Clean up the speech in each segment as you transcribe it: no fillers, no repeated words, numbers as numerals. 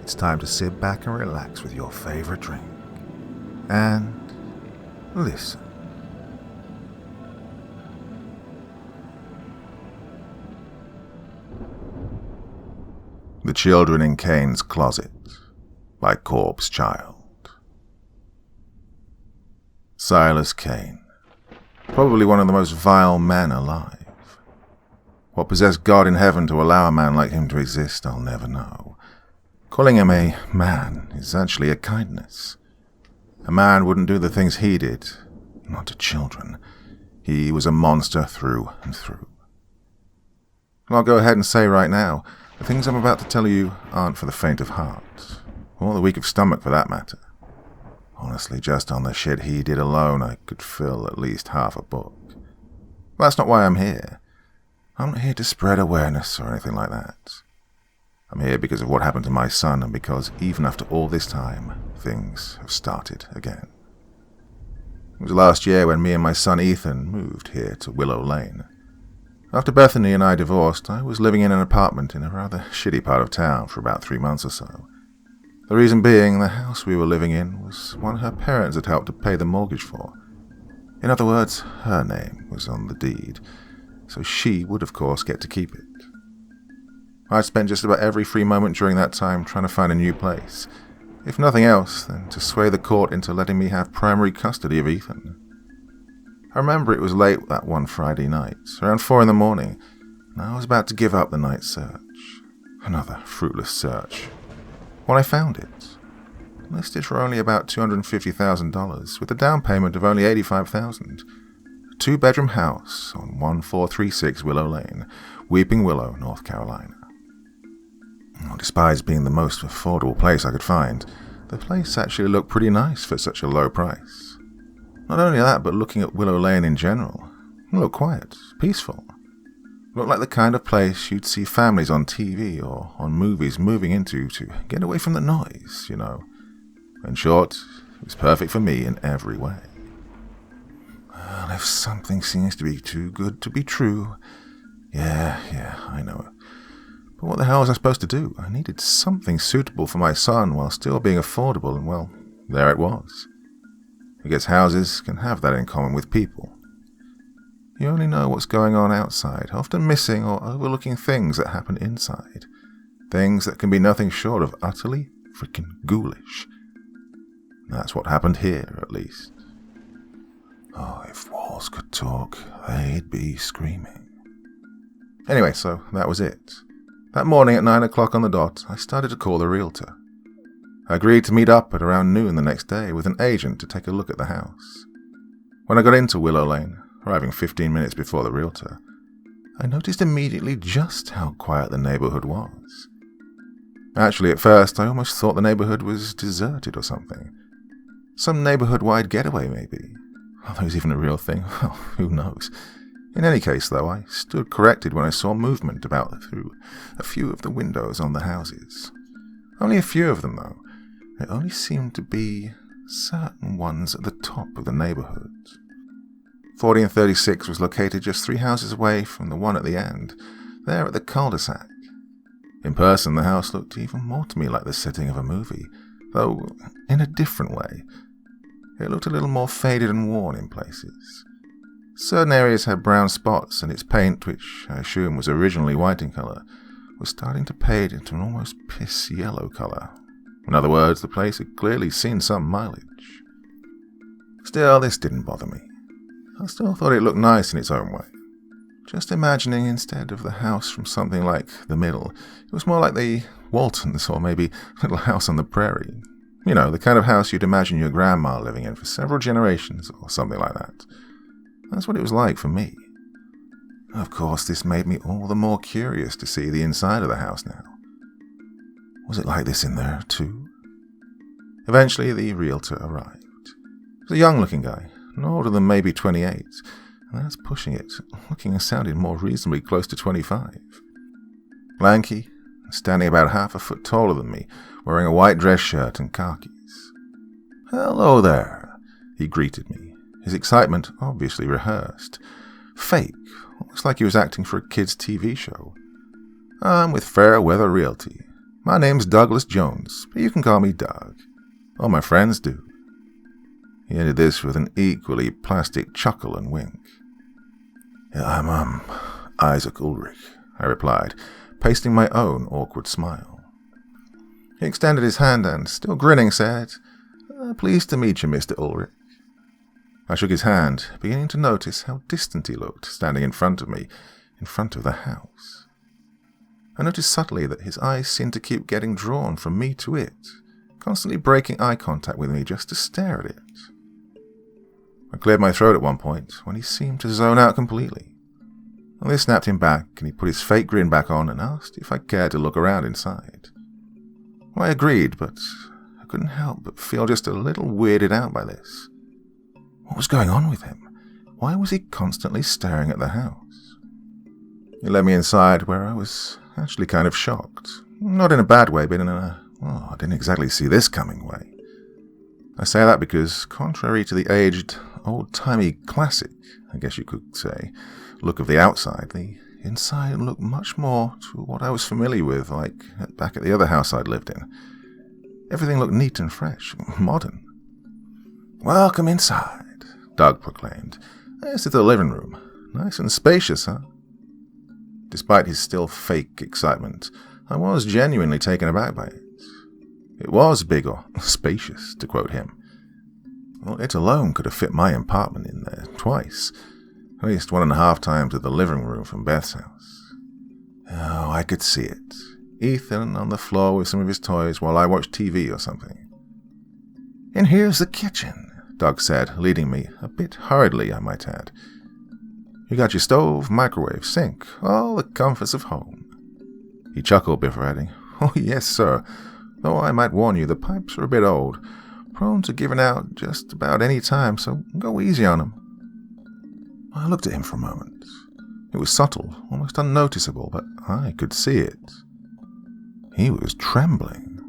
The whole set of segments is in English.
it's time to sit back and relax with your favorite drink. And listen. The Children in Caine's Closet by Corpse Child. Silas Caine, probably one of the most vile men alive. What possessed God in heaven to allow a man like him to exist, I'll never know. Calling him a man is actually a kindness. A man wouldn't do the things he did, not to children. He was a monster through and through. I'll go ahead and say right now, the things I'm about to tell you aren't for the faint of heart, or the weak of stomach for that matter. Honestly, just on the shit he did alone, I could fill at least half a book. But that's not why I'm here. I'm not here to spread awareness or anything like that. I'm here because of what happened to my son, and because even after all this time, things have started again. It was last year when me and my son Ethan moved here to Willow Lane. After Bethany and I divorced, I was living in an apartment in a rather shitty part of town for about 3 months or so. The reason being, the house we were living in was one her parents had helped to pay the mortgage for. In other words, her name was on the deed, so she would of course get to keep it. I spent just about every free moment during that time trying to find a new place, if nothing else than to sway the court into letting me have primary custody of Ethan. I remember it was late that one Friday night, around 4 a.m, and I was about to give up the night search. Another fruitless search. When I found it, listed for only about $250,000, with a down payment of only $85,000. A 2-bedroom house on 1436 Willow Lane, Weeping Willow, North Carolina. Despite being the most affordable place I could find, the place actually looked pretty nice for such a low price. Not only that, but looking at Willow Lane in general, it looked quiet, peaceful. It looked like the kind of place you'd see families on TV or on movies moving into to get away from the noise, you know. In short, it was perfect for me in every way. Well, if something seems to be too good to be true, yeah, I know it. But what the hell was I supposed to do? I needed something suitable for my son while still being affordable, and well, there it was. I guess houses can have that in common with people. You only know what's going on outside, often missing or overlooking things that happen inside. Things that can be nothing short of utterly freaking ghoulish. That's what happened here, at least. Oh, if walls could talk, they'd be screaming. Anyway, so that was it. That morning at 9 o'clock on the dot, I started to call the realtor. I agreed to meet up at around noon the next day with an agent to take a look at the house. When I got into Willow Lane, arriving 15 minutes before the realtor, I noticed immediately just how quiet the neighborhood was. Actually, at first, I almost thought the neighborhood was deserted or something. Some neighborhood-wide getaway, maybe. Are those even a real thing? Well, who knows. In any case, though, I stood corrected when I saw movement about through a few of the windows on the houses. Only a few of them, though. There only seemed to be certain ones at the top of the neighborhood. 40 and 36 was located just 3 houses away from the one at the end, there at the cul-de-sac. In person, the house looked even more to me like the setting of a movie, though in a different way. It looked a little more faded and worn in places. Certain areas had brown spots, and its paint, which I assume was originally white in colour, was starting to fade into an almost piss yellow colour. In other words, the place had clearly seen some mileage. Still, this didn't bother me. I still thought it looked nice in its own way. Just imagining instead of the house from something like The Middle, it was more like the Waltons or maybe Little House on the Prairie. You know, the kind of house you'd imagine your grandma living in for several generations or something like that. That's what it was like for me. Of course, this made me all the more curious to see the inside of the house now. Was it like this in there, too? Eventually, the realtor arrived. He was a young-looking guy, no older than maybe 28, and that's pushing it, looking and sounding more reasonably close to 25. Lanky, standing about half a foot taller than me, wearing a white dress shirt and khakis. "Hello there," he greeted me, his excitement obviously rehearsed. Fake, almost like he was acting for a kid's TV show. "I'm with Fairweather Realty. My name's Douglas Jones, but you can call me Doug. All my friends do." He ended this with an equally plastic chuckle and wink. "Yeah, I'm, Isaac Ulrich," I replied, pasting my own awkward smile. He extended his hand and, still grinning, said, "Pleased to meet you, Mr. Ulrich." I shook his hand, beginning to notice how distant he looked, standing in front of me, in front of the house. I noticed subtly that his eyes seemed to keep getting drawn from me to it, constantly breaking eye contact with me just to stare at it. I cleared my throat at one point, when he seemed to zone out completely. This snapped him back, and he put his fake grin back on and asked if I cared to look around inside. Well, I agreed, but I couldn't help but feel just a little weirded out by this. What was going on with him? Why was he constantly staring at the house? He led me inside, where I was actually kind of shocked. Not in a bad way, but in a, I didn't exactly see this coming way. I say that because, contrary to the aged, old-timey classic, I guess you could say, look of the outside, the inside looked much more to what I was familiar with, like back at the other house I'd lived in. Everything looked neat and fresh, modern. "Welcome inside," Doug proclaimed. "This is the living room. Nice and spacious, huh?" Despite his still fake excitement, I was genuinely taken aback by it. It was big or spacious, to quote him. Well, it alone could have fit my apartment in there twice, at least 1.5 times of the living room from Beth's house. Oh, I could see it. Ethan on the floor with some of his toys while I watched TV or something. "And here's the kitchen," Doug said, leading me, a bit hurriedly, I might add. "You got your stove, microwave, sink, all the comforts of home." He chuckled before adding, "Oh, yes, sir, though I might warn you, the pipes are a bit old, prone to giving out just about any time, so go easy on them." I looked at him for a moment. It was subtle, almost unnoticeable, but I could see it. He was trembling.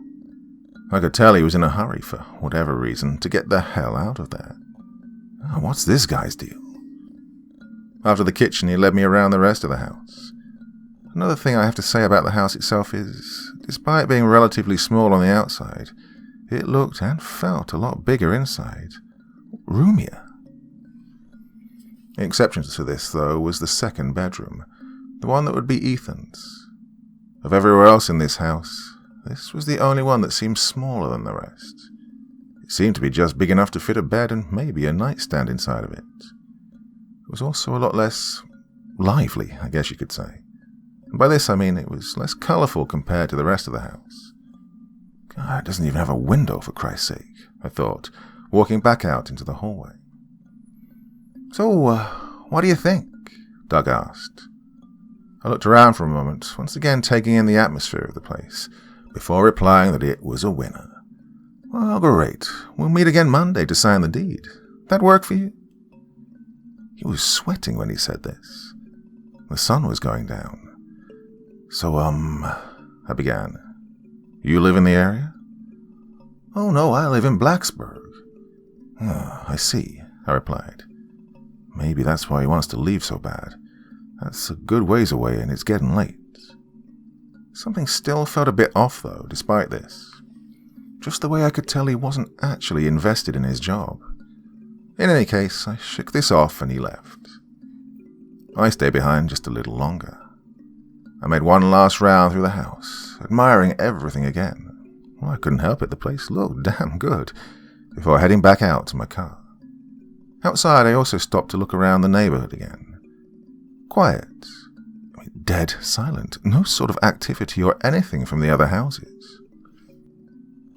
I could tell he was in a hurry, for whatever reason, to get the hell out of there. Oh, what's this guy's deal? After the kitchen, he led me around the rest of the house. Another thing I have to say about the house itself is, despite being relatively small on the outside, it looked and felt a lot bigger inside. Roomier. The exception to this, though, was the second bedroom, the one that would be Ethan's. Of everywhere else in this house, this was the only one that seemed smaller than the rest. It seemed to be just big enough to fit a bed and maybe a nightstand inside of it. It was also a lot less lively, I guess you could say. And by this I mean it was less colourful compared to the rest of the house. God, it doesn't even have a window, for Christ's sake, I thought, walking back out into the hallway. "So, what do you think?" Doug asked. I looked around for a moment, once again taking in the atmosphere of the place, before replying that it was a winner. "Well, great. We'll meet again Monday to sign the deed. That work for you?" He was sweating when he said this. The sun was going down. "So, I began. You live in the area?" "Oh, no, I live in Blacksburg." "Oh, I see," I replied. Maybe that's why he wants to leave so bad. That's a good ways away and it's getting late. Something still felt a bit off, though, despite this. Just the way I could tell he wasn't actually invested in his job. In any case, I shook this off and he left. I stayed behind just a little longer. I made one last round through the house, admiring everything again. Well, I couldn't help it, the place looked damn good, before heading back out to my car. Outside, I also stopped to look around the neighborhood again. Quiet. Dead silent. No sort of activity or anything from the other houses.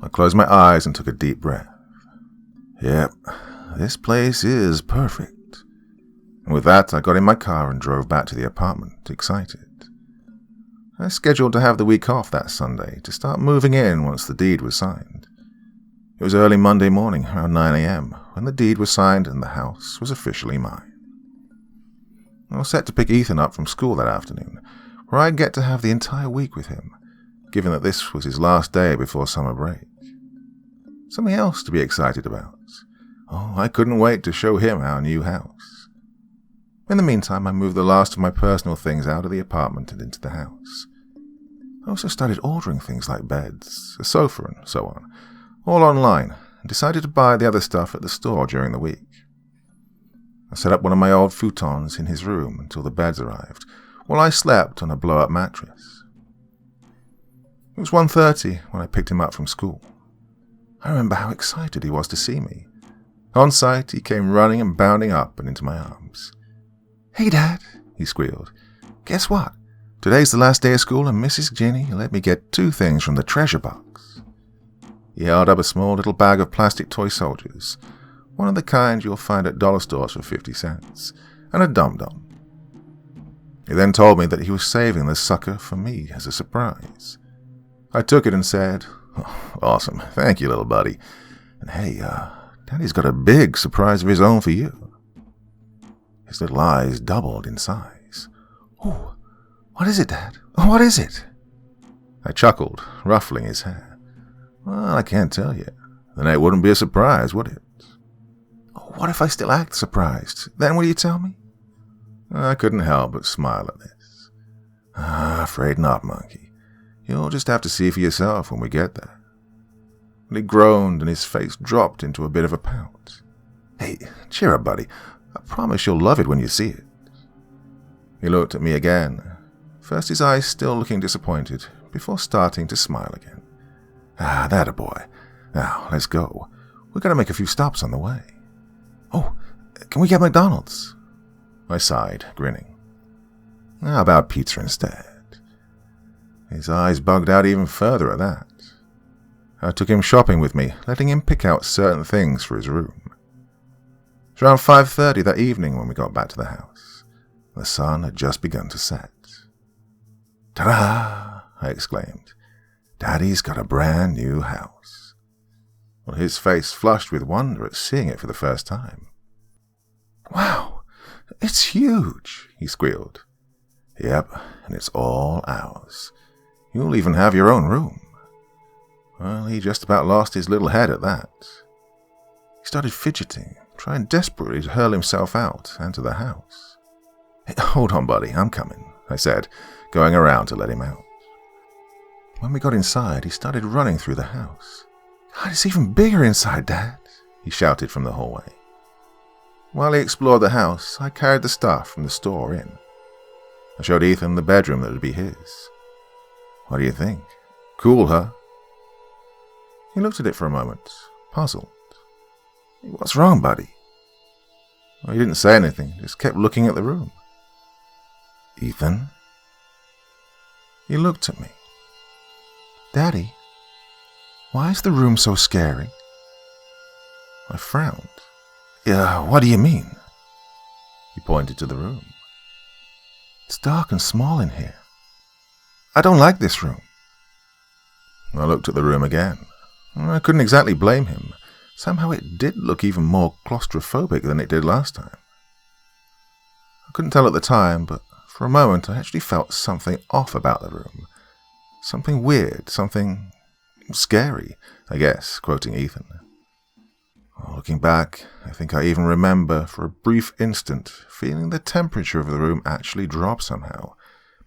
I closed my eyes and took a deep breath. Yep, this place is perfect. And with that, I got in my car and drove back to the apartment, excited. I scheduled to have the week off that Sunday to start moving in once the deed was signed. It was early Monday morning, around 9 a.m., when the deed was signed and the house was officially mine. I was set to pick Ethan up from school that afternoon, where I'd get to have the entire week with him, given that this was his last day before summer break. Something else to be excited about. Oh, I couldn't wait to show him our new house. In the meantime, I moved the last of my personal things out of the apartment and into the house. I also started ordering things like beds, a sofa and so on, all online, and decided to buy the other stuff at the store during the week. I set up one of my old futons in his room until the beds arrived, while I slept on a blow-up mattress. It was 1:30 when I picked him up from school. I remember how excited he was to see me. On sight, he came running and bounding up and into my arms. "Hey, Dad," he squealed. "Guess what? Today's the last day of school and Mrs. Ginny let me get 2 things from the treasure box." He held up a small little bag of plastic toy soldiers, one of the kind you'll find at dollar stores for 50 cents, and a dum-dum. He then told me that he was saving the sucker for me as a surprise. I took it and said, "Oh, awesome, thank you, little buddy. And hey, Daddy's got a big surprise of his own for you." His little eyes doubled in size. "Oh, what is it, Dad? Oh, what is it?" I chuckled, ruffling his hair. "Well, I can't tell you. Then it wouldn't be a surprise, would it?" "Oh, what if I still act surprised? Then will you tell me?" I couldn't help but smile at this. "Afraid not, monkey. You'll just have to see for yourself when we get there." And he groaned and his face dropped into a bit of a pout. "Hey, cheer up, buddy. I promise you'll love it when you see it." He looked at me again, first his eyes still looking disappointed, before starting to smile again. "That a boy. Now, let's go. We've got to make a few stops on the way." "Oh, can we get McDonald's?" I sighed, grinning. "How about pizza instead?" His eyes bugged out even further at that. I took him shopping with me, letting him pick out certain things for his room. It was around 5:30 that evening when we got back to the house. The sun had just begun to set. "Ta-da!" I exclaimed. "Daddy's got a brand new house." Well, his face flushed with wonder at seeing it for the first time. "Wow, it's huge," he squealed. "Yep, and it's all ours. You'll even have your own room." Well, he just about lost his little head at that. He started fidgeting, trying desperately to hurl himself out and to the house. "Hey, hold on, buddy, I'm coming," I said, going around to let him out. When we got inside, he started running through the house. "God, it's even bigger inside, Dad," he shouted from the hallway. While he explored the house, I carried the stuff from the store in. I showed Ethan the bedroom that would be his. "What do you think? Cool, huh?" He looked at it for a moment, puzzled. "What's wrong, buddy?" Well, he didn't say anything, just kept looking at the room. "Ethan?" He looked at me. "Daddy, why is the room so scary?" I frowned. "Yeah, what do you mean?" He pointed to the room. "It's dark and small in here. I don't like this room." I looked at the room again. I couldn't exactly blame him. Somehow it did look even more claustrophobic than it did last time. I couldn't tell at the time, but for a moment I actually felt something off about the room. Something weird, something scary, I guess, quoting Ethan. Looking back, I think I even remember, for a brief instant, feeling the temperature of the room actually drop somehow,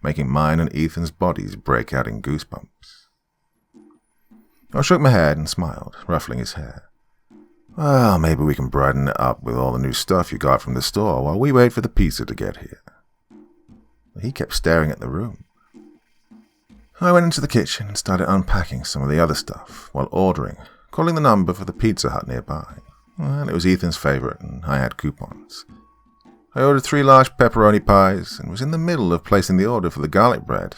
making mine and Ethan's bodies break out in goosebumps. I shook my head and smiled, ruffling his hair. "Well, maybe we can brighten it up with all the new stuff you got from the store while we wait for the pizza to get here." He kept staring at the room. I went into the kitchen and started unpacking some of the other stuff while ordering, calling the number for the Pizza Hut nearby. Well, it was Ethan's favorite and I had coupons. I ordered 3 large pepperoni pies and was in the middle of placing the order for the garlic bread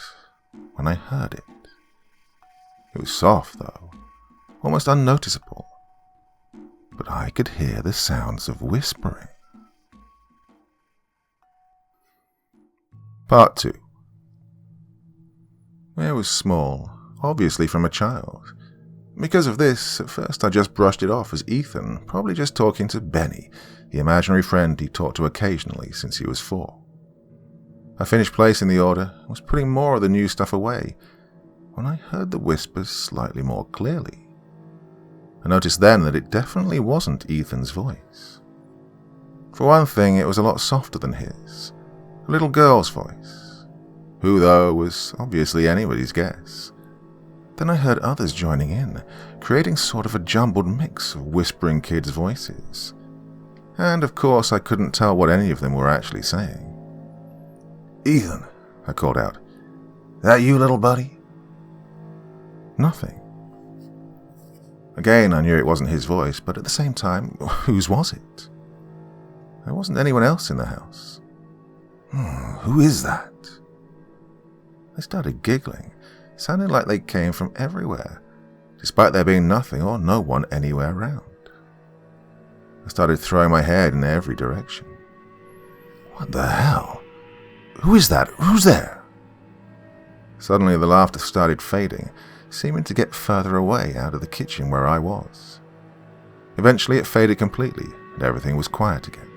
when I heard it. It was soft, though, almost unnoticeable, but I could hear the sounds of whispering. Part 2. It was small, obviously from a child. Because of this, at first I just brushed it off as Ethan, probably just talking to Benny, the imaginary friend he talked to occasionally since he was 4. I finished placing the order and was putting more of the new stuff away when I heard the whispers slightly more clearly. I noticed then that it definitely wasn't Ethan's voice. For one thing, it was a lot softer than his, a little girl's voice. Who, though, was obviously anybody's guess. Then I heard others joining in, creating sort of a jumbled mix of whispering kids' voices. And of course I couldn't tell what any of them were actually saying. "Ethan," I called out. "That you, little buddy?" Nothing. Again, I knew it wasn't his voice, but at the same time, whose was it? There wasn't anyone else in the house. Who is that? They started giggling, sounding like they came from everywhere, despite there being nothing or no one anywhere around. I started throwing my head in every direction. What the hell? Who is that? Who's there? Suddenly the laughter started fading, seeming to get further away out of the kitchen where I was. Eventually it faded completely, and everything was quiet again.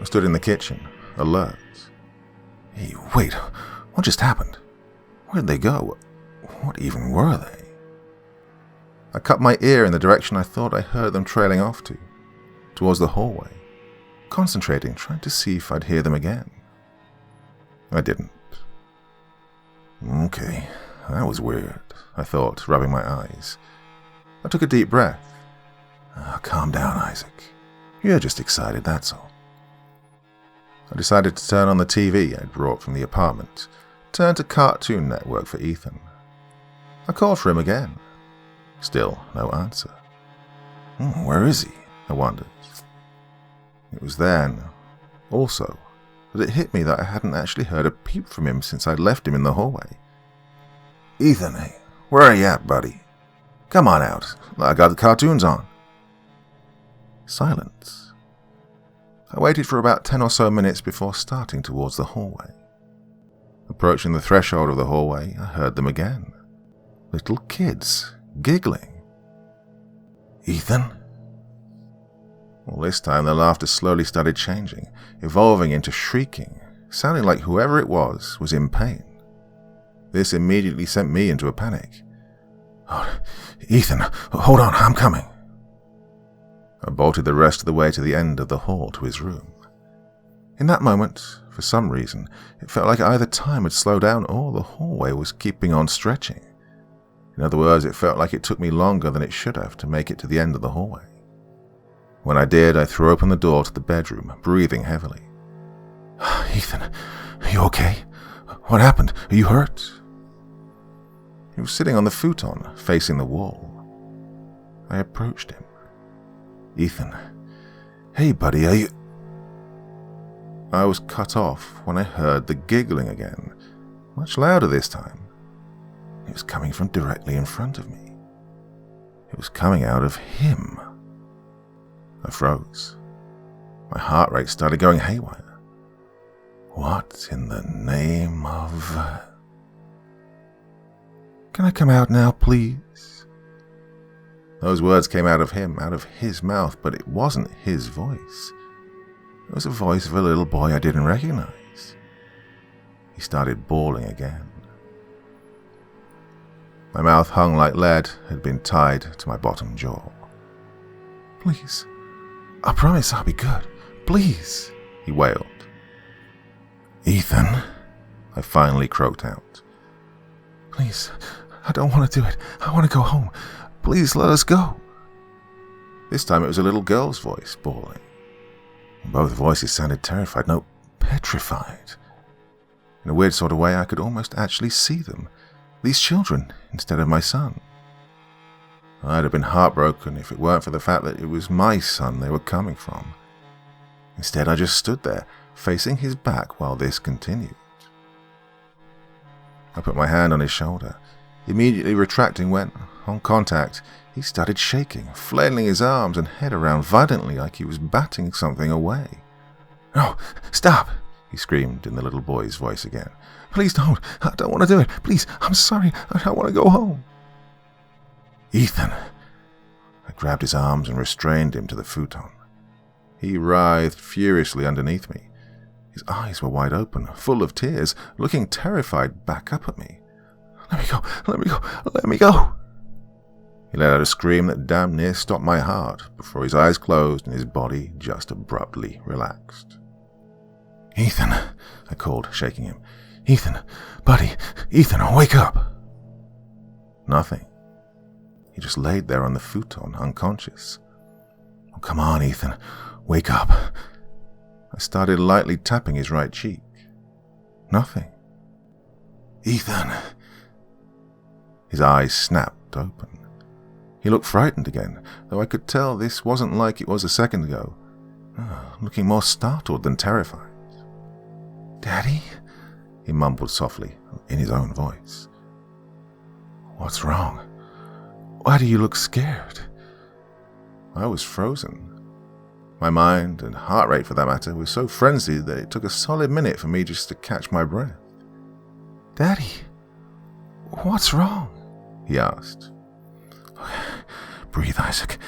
I stood in the kitchen, alert. Hey, wait, what just happened? Where'd they go? What even were they? I cut my ear in the direction I thought I heard them trailing off to, towards the hallway, concentrating, trying to see if I'd hear them again. I didn't. Okay, that was weird, I thought, rubbing my eyes. I took a deep breath. Calm down, Isaac. You're just excited, that's all. I decided to turn on the TV I'd brought from the apartment, turn to Cartoon Network for Ethan. I called for him again. Still no answer. Where is he? I wondered. It was then, also, that it hit me that I hadn't actually heard a peep from him since I'd left him in the hallway. Ethan, hey, where are you at, buddy? Come on out. I got the cartoons on. Silence. I waited for about 10 or so minutes before starting towards the hallway. Approaching the threshold of the hallway, I heard them again. Little kids, giggling. Ethan? Well, this time the laughter slowly started changing, evolving into shrieking, sounding like whoever it was in pain. This immediately sent me into a panic. Oh, Ethan, hold on, I'm coming. I bolted the rest of the way to the end of the hall to his room. In that moment, for some reason, it felt like either time had slowed down or the hallway was keeping on stretching. In other words, it felt like it took me longer than it should have to make it to the end of the hallway. When I did, I threw open the door to the bedroom, breathing heavily. Ethan, are you okay? What happened? Are you hurt? He was sitting on the futon, facing the wall. I approached him. Ethan, hey buddy, are you... I was cut off when I heard the giggling again, much louder this time. It was coming from directly in front of me. It was coming out of him. I froze. My heart rate started going haywire. What in the name of... Can I come out now, please? Those words came out of him, out of his mouth, but it wasn't his voice. It was the voice of a little boy I didn't recognize. He started bawling again. My mouth hung like lead had been tied to my bottom jaw. Please, I promise I'll be good. Please, he wailed. Ethan, I finally croaked out. Please, I don't want to do it. I want to go home. Please let us go. This time it was a little girl's voice, bawling. Both voices sounded terrified, no, petrified. In a weird sort of way, I could almost actually see them, these children, instead of my son. I'd have been heartbroken if it weren't for the fact that it was my son they were coming from. Instead, I just stood there, facing his back while this continued. I put my hand on his shoulder, immediately retracting when, on contact, he started shaking, flailing his arms and head around violently like he was batting something away. No, stop, he screamed in the little boy's voice again. Please don't, I don't want to do it. Please, I'm sorry, I want to go home. Ethan. I grabbed his arms and restrained him to the futon. He writhed furiously underneath me. His eyes were wide open, full of tears, looking terrified back up at me. Let me go, let me go, let me go. He let out a scream that damn near stopped my heart before his eyes closed and his body just abruptly relaxed. Ethan, I called, shaking him. Ethan, buddy, Ethan, wake up. Nothing. He just laid there on the futon, unconscious. Oh, come on, Ethan, wake up. I started lightly tapping his right cheek. Nothing. Ethan. His eyes snapped open. He looked frightened again, though I could tell this wasn't like it was a second ago. Looking more startled than terrified. Daddy? He mumbled softly, in his own voice. What's wrong? Why do you look scared? I was frozen. My mind, and heart rate for that matter, was so frenzied that it took a solid minute for me just to catch my breath. Daddy, what's wrong? He asked. Breathe, Isaac.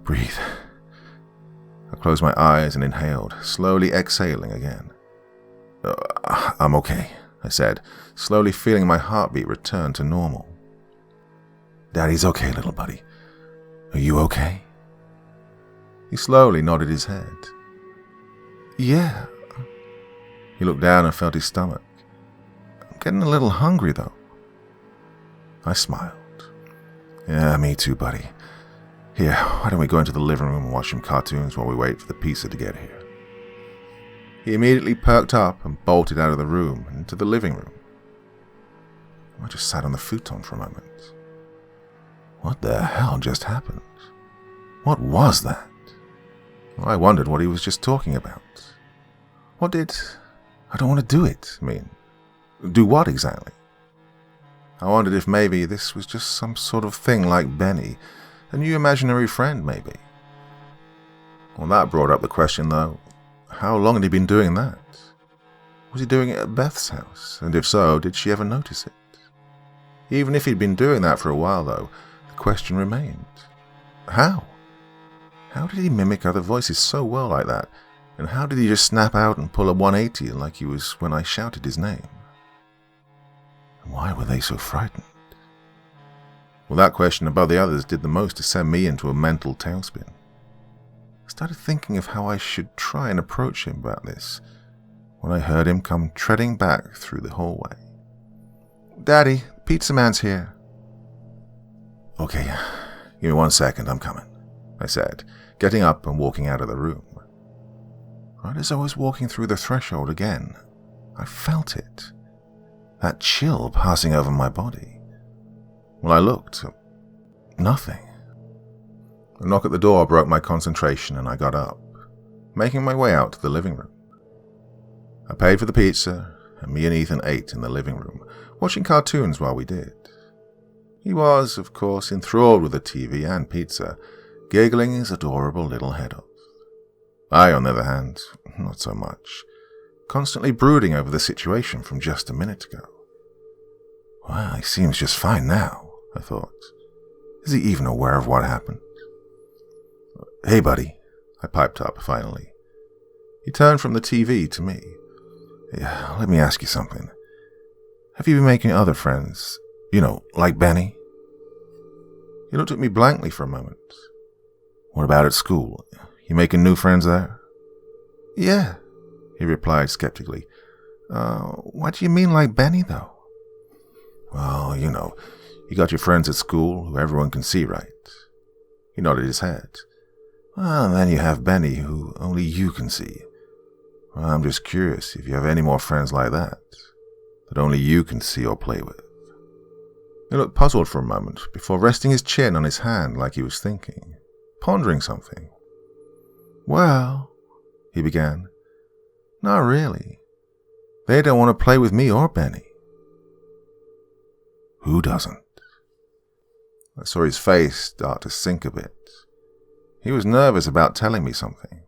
Breathe. I closed my eyes and inhaled, slowly exhaling again. I'm okay, I said, slowly feeling my heartbeat return to normal. Daddy's okay, little buddy. Are you okay? He slowly nodded his head. Yeah. He looked down and felt his stomach. I'm getting a little hungry, though. I smiled. Yeah, me too, buddy. Here, why don't we go into the living room and watch some cartoons while we wait for the pizza to get here? He immediately perked up and bolted out of the room and into the living room. I just sat on the futon for a moment. What the hell just happened? What was that? Well, I wondered what he was just talking about. What did I don't want to do it mean? Do what exactly? I wondered if maybe this was just some sort of thing like Benny, a new imaginary friend maybe. Well, that brought up the question though, how long had he been doing that? Was he doing it at Beth's house? And if so, did she ever notice it? Even if he'd been doing that for a while though, the question remained. How? How did he mimic other voices so well like that? And how did he just snap out and pull a 180 like he was when I shouted his name? And why were they so frightened? Well, that question above the others did the most to send me into a mental tailspin. I started thinking of how I should try and approach him about this when I heard him come treading back through the hallway. Daddy, Pizza Man's here. Okay, give me 1 second, I'm coming, I said, getting up and walking out of the room. Right as I was walking through the threshold again, I felt it. That chill passing over my body. When I looked, nothing. A knock at the door broke my concentration and I got up, making my way out to the living room. I paid for the pizza, and me and Ethan ate in the living room, watching cartoons while we did. He was, of course, enthralled with the TV and pizza, giggling his adorable little head off. I, on the other hand, not so much, constantly brooding over the situation from just a minute ago. Well, he seems just fine now, I thought. Is he even aware of what happened? Hey, buddy, I piped up finally. He turned from the TV to me. Yeah, let me ask you something. Have you been making other friends? You know, like Benny? He looked at me blankly for a moment. What about at school? You making new friends there? Yeah, he replied skeptically. What do you mean like Benny, though? Well, you know, you got your friends at school who everyone can see, right? He nodded his head. Well, then you have Benny who only you can see. Well, I'm just curious if you have any more friends like that only you can see or play with. He looked puzzled for a moment before resting his chin on his hand like he was thinking, pondering something. Well, he began, not really. They don't want to play with me or Benny. Who doesn't? I saw his face start to sink a bit. He was nervous about telling me something.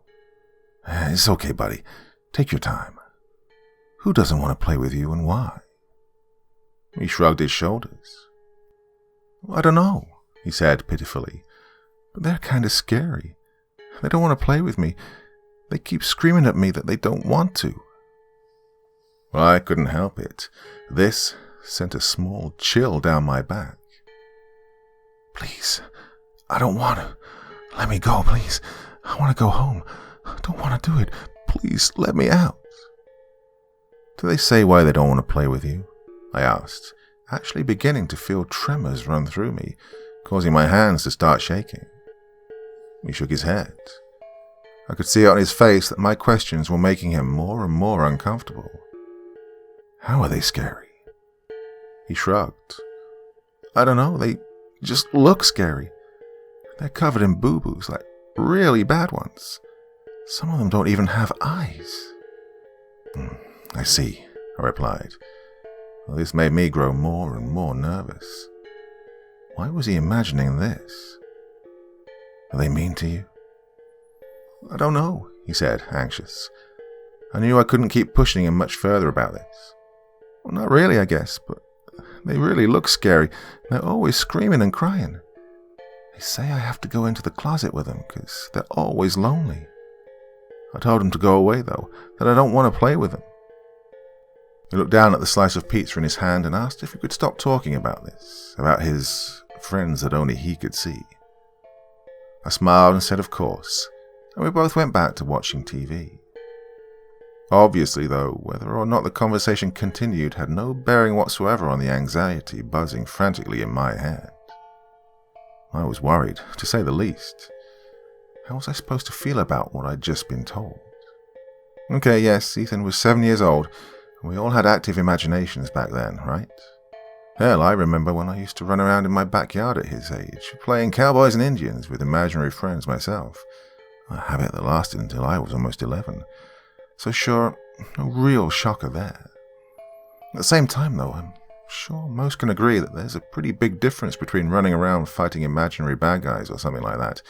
It's okay, buddy. Take your time. Who doesn't want to play with you and why? He shrugged his shoulders. I don't know, he said pitifully, but they're kind of scary. They don't want to play with me. They keep screaming at me that they don't want to. Well, I couldn't help it. This sent a small chill down my back. Please, I don't want to. Let me go, please. I want to go home. I don't want to do it. Please, let me out. Do they say why they don't want to play with you? I asked, actually beginning to feel tremors run through me, causing my hands to start shaking. He shook his head. I could see on his face that my questions were making him more and more uncomfortable. How are they scary? He shrugged. I don't know, they just look scary. They're covered in boo-boos, like really bad ones. Some of them don't even have eyes. I see, I replied. Well, this made me grow more and more nervous. Why was he imagining this? Are they mean to you? I don't know, he said, anxious. I knew I couldn't keep pushing him much further about this. Well, not really, I guess, but they really look scary. They're always screaming and crying. They say I have to go into the closet with them because they're always lonely. I told him to go away, though, that I don't want to play with them. He looked down at the slice of pizza in his hand and asked if he could stop talking about this, about his friends that only he could see. I smiled and said of course, and we both went back to watching TV. Obviously, though, whether or not the conversation continued had no bearing whatsoever on the anxiety buzzing frantically in my head. I was worried, to say the least. How was I supposed to feel about what I'd just been told? Okay, yes, Ethan was 7 years old, and we all had active imaginations back then, right? Hell, I remember when I used to run around in my backyard at his age, playing cowboys and Indians with imaginary friends myself, a habit that lasted until I was almost 11. So sure, no real shocker there. At the same time, though, I'm sure most can agree that there's a pretty big difference between running around fighting imaginary bad guys or something like that,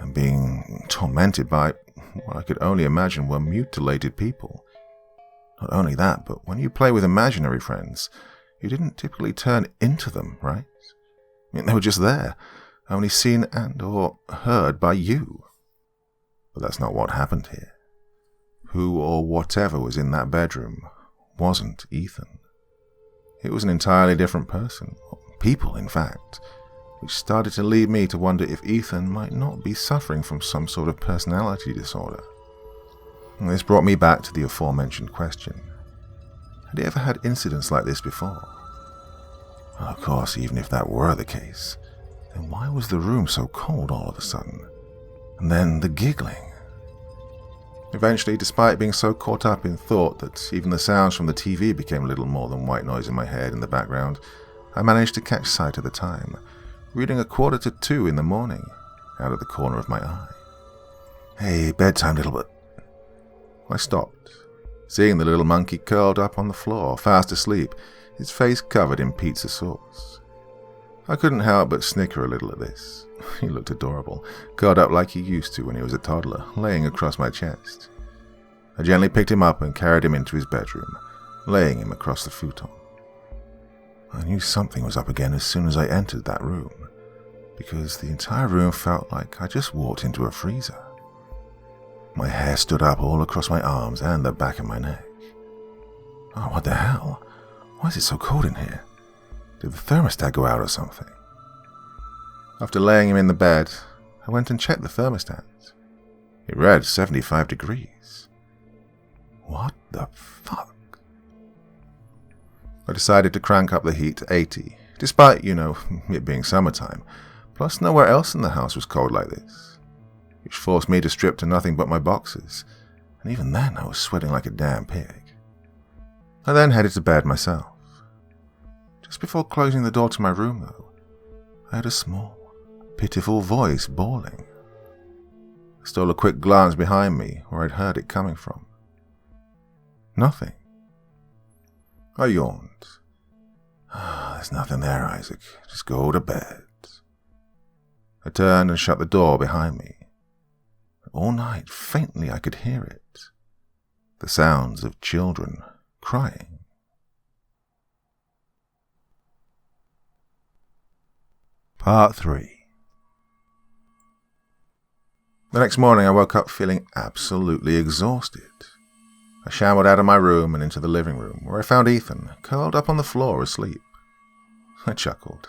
and being tormented by what I could only imagine were mutilated people. Not only that, but when you play with imaginary friends, you didn't typically turn into them, right? I mean, they were just there, only seen and or heard by you. But that's not what happened here. Who or whatever was in that bedroom wasn't Ethan. It was an entirely different person, people in fact, which started to lead me to wonder if Ethan might not be suffering from some sort of personality disorder. And this brought me back to the aforementioned question. Had he ever had incidents like this before? Well, of course, even if that were the case, then why was the room so cold all of a sudden? And then the giggling. Eventually, despite being so caught up in thought that even the sounds from the TV became little more than white noise in my head in the background, I managed to catch sight of the time, reading 1:45 in the morning, out of the corner of my eye. Hey, bedtime, little bit. I stopped, seeing the little monkey curled up on the floor, fast asleep, his face covered in pizza sauce. I couldn't help but snicker a little at this. He looked adorable, curled up like he used to when he was a toddler, laying across my chest. I gently picked him up and carried him into his bedroom, laying him across the futon. I knew something was up again as soon as I entered that room, because the entire room felt like I just walked into a freezer. My hair stood up all across my arms and the back of my neck. Oh, what the hell? Why is it so cold in here? Did the thermostat go out or something? After laying him in the bed, I went and checked the thermostat. It read 75 degrees. What the fuck? I decided to crank up the heat to 80, despite, it being summertime, plus nowhere else in the house was cold like this, which forced me to strip to nothing but my boxers, and even then I was sweating like a damn pig. I then headed to bed myself. Just before closing the door to my room, though, I heard a small, pitiful voice bawling. I stole a quick glance behind me where I'd heard it coming from. Nothing. I yawned. There's nothing there, Isaac. Just go to bed. I turned and shut the door behind me. All night, faintly, I could hear it. The sounds of children crying. Part 3. The next morning I woke up feeling absolutely exhausted. I shambled out of my room and into the living room, where I found Ethan, curled up on the floor asleep. I chuckled.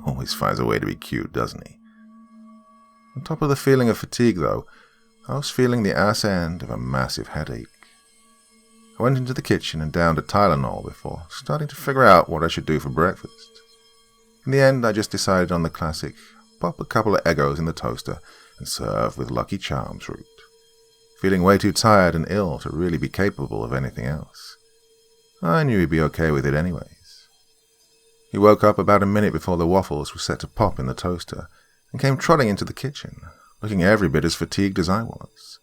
Always finds a way to be cute, doesn't he? On top of the feeling of fatigue, though, I was feeling the ass end of a massive headache. I went into the kitchen and downed a Tylenol before starting to figure out what I should do for breakfast. In the end, I just decided on the classic, pop a couple of Eggos in the toaster and serve with Lucky Charms root, feeling way too tired and ill to really be capable of anything else. I knew he'd be okay with it anyways. He woke up about a minute before the waffles were set to pop in the toaster and came trotting into the kitchen, looking every bit as fatigued as I was.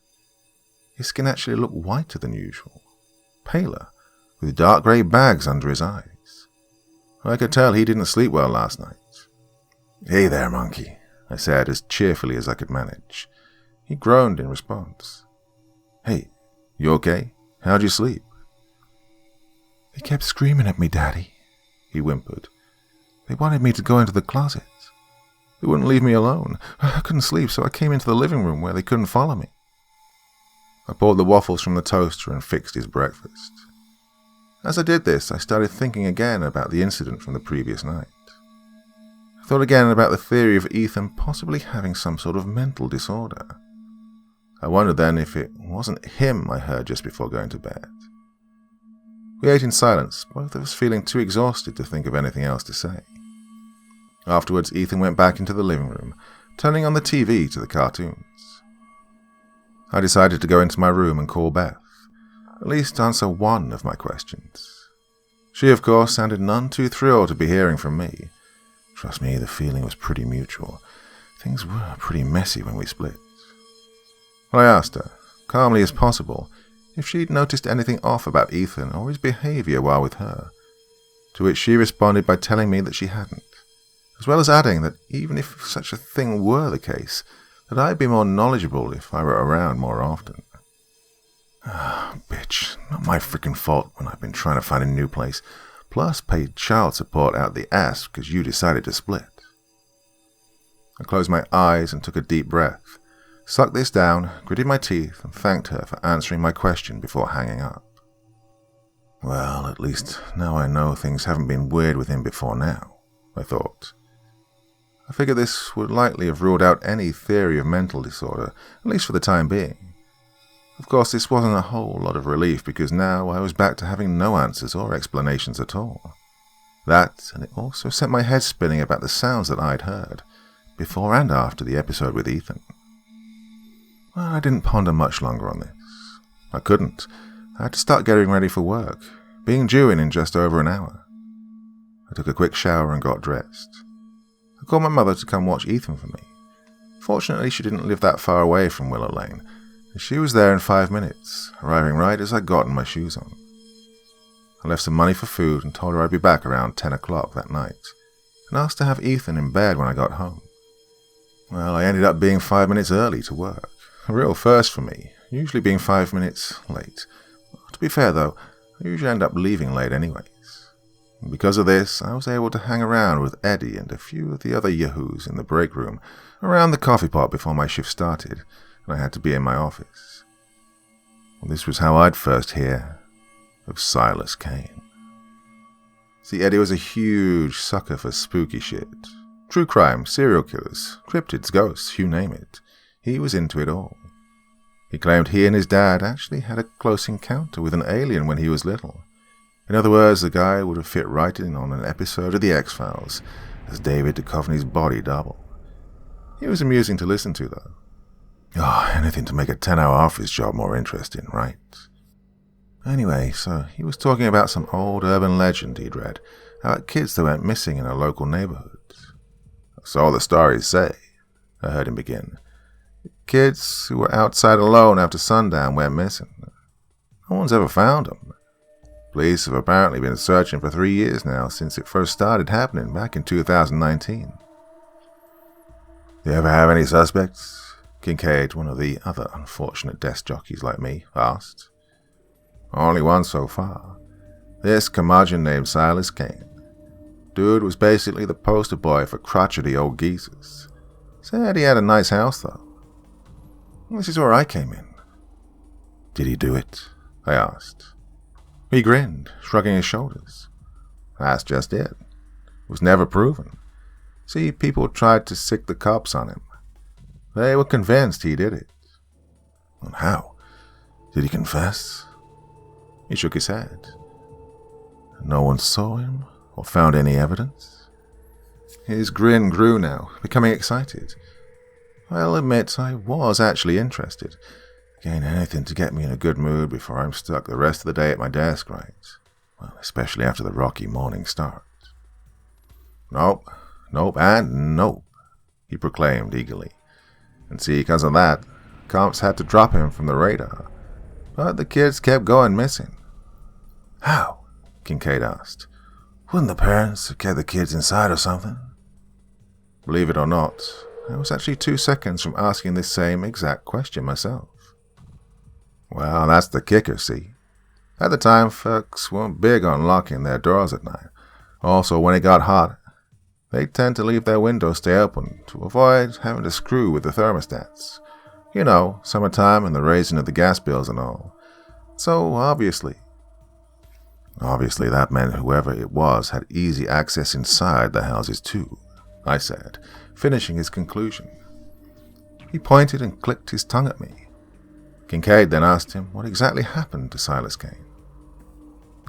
His skin actually looked whiter than usual, paler, with dark grey bags under his eyes. I could tell he didn't sleep well last night. "Hey there, monkey," I said as cheerfully as I could manage. He groaned in response. "Hey, you okay? How'd you sleep?" "They kept screaming at me, Daddy," he whimpered. "They wanted me to go into the closet. They wouldn't leave me alone. I couldn't sleep, so I came into the living room where they couldn't follow me." I pulled the waffles from the toaster and fixed his breakfast. As I did this, I started thinking again about the incident from the previous night. I thought again about the theory of Ethan possibly having some sort of mental disorder. I wondered then if it wasn't him I heard just before going to bed. We ate in silence, both of us feeling too exhausted to think of anything else to say. Afterwards, Ethan went back into the living room, turning on the TV to the cartoons. I decided to go into my room and call Beth, at least answer one of my questions. She, of course, sounded none too thrilled to be hearing from me. Trust me, the feeling was pretty mutual. Things were pretty messy when we split. I asked her, calmly as possible, if she'd noticed anything off about Ethan or his behavior while with her, to which she responded by telling me that she hadn't, as well as adding that even if such a thing were the case, that I'd be more knowledgeable if I were around more often. Bitch, not my frickin' fault when I've been trying to find a new place, plus paid child support out the ass because you decided to split. I closed my eyes and took a deep breath, sucked this down, gritted my teeth, and thanked her for answering my question before hanging up. Well, at least now I know things haven't been weird with him before now, I thought. I figured this would likely have ruled out any theory of mental disorder, at least for the time being. Of course, this wasn't a whole lot of relief because now I was back to having no answers or explanations at all. That, and it also sent my head spinning about the sounds that I'd heard, before and after the episode with Ethan. Well, I didn't ponder much longer on this. I couldn't. I had to start getting ready for work, being due in just over an hour. I took a quick shower and got dressed. I called my mother to come watch Ethan for me. Fortunately, she didn't live that far away from Willow Lane, and she was there in 5 minutes, arriving right as I'd gotten my shoes on. I left some money for food and told her I'd be back around 10 o'clock that night, and asked to have Ethan in bed when I got home. Well, I ended up being 5 minutes early to work, a real first for me, usually being 5 minutes late. To be fair though, I usually end up leaving late anyways. And because of this, I was able to hang around with Eddie and a few of the other yahoos in the break room around the coffee pot before my shift started, and I had to be in my office. Well, this was how I'd first hear of Silas Caine. See, Eddie was a huge sucker for spooky shit. True crime, serial killers, cryptids, ghosts, you name it. He was into it all. He claimed he and his dad actually had a close encounter with an alien when he was little. In other words, the guy would have fit right in on an episode of The X-Files as David Duchovny's body double. He was amusing to listen to, though. Oh, anything to make a 10-hour office job more interesting, right? Anyway, so he was talking about some old urban legend he'd read about kids that went missing in a local neighborhood. So the stories say, I heard him begin. Kids who were outside alone after sundown went missing. No one's ever found them. Police have apparently been searching for 3 years now since it first started happening back in 2019. Do you ever have any suspects? Kincaid, one of the other unfortunate desk jockeys like me, asked. Only one so far. This curmudgeon named Silas Caine. Dude was basically the poster boy for crotchety old geezers. Said he had a nice house though. This is where I came in. Did he do it? I asked. He grinned, shrugging his shoulders. That's just it. It was never proven. See, people tried to sick the cops on him. They were convinced he did it. And how? Did he confess? He shook his head. No one saw him or found any evidence? His grin grew now, becoming excited. I'll admit I was actually interested. Again, anything to get me in a good mood before I'm stuck the rest of the day at my desk, right? Well, especially after the rocky morning start. Nope, and nope, he proclaimed eagerly. And see, because of that, cops had to drop him from the radar. But the kids kept going missing. How? Kincaid asked. Wouldn't the parents have kept the kids inside or something? Believe it or not, I was actually 2 seconds from asking this same exact question myself. Well, that's the kicker, see. At the time, folks weren't big on locking their doors at night. Also, when it got hot, they tend to leave their windows stay open to avoid having to screw with the thermostats. You know, summertime and the raising of the gas bills and all. So, obviously that meant whoever it was had easy access inside the houses too, I said, finishing his conclusion. He pointed and clicked his tongue at me. Kincaid then asked him what exactly happened to Silas Caine.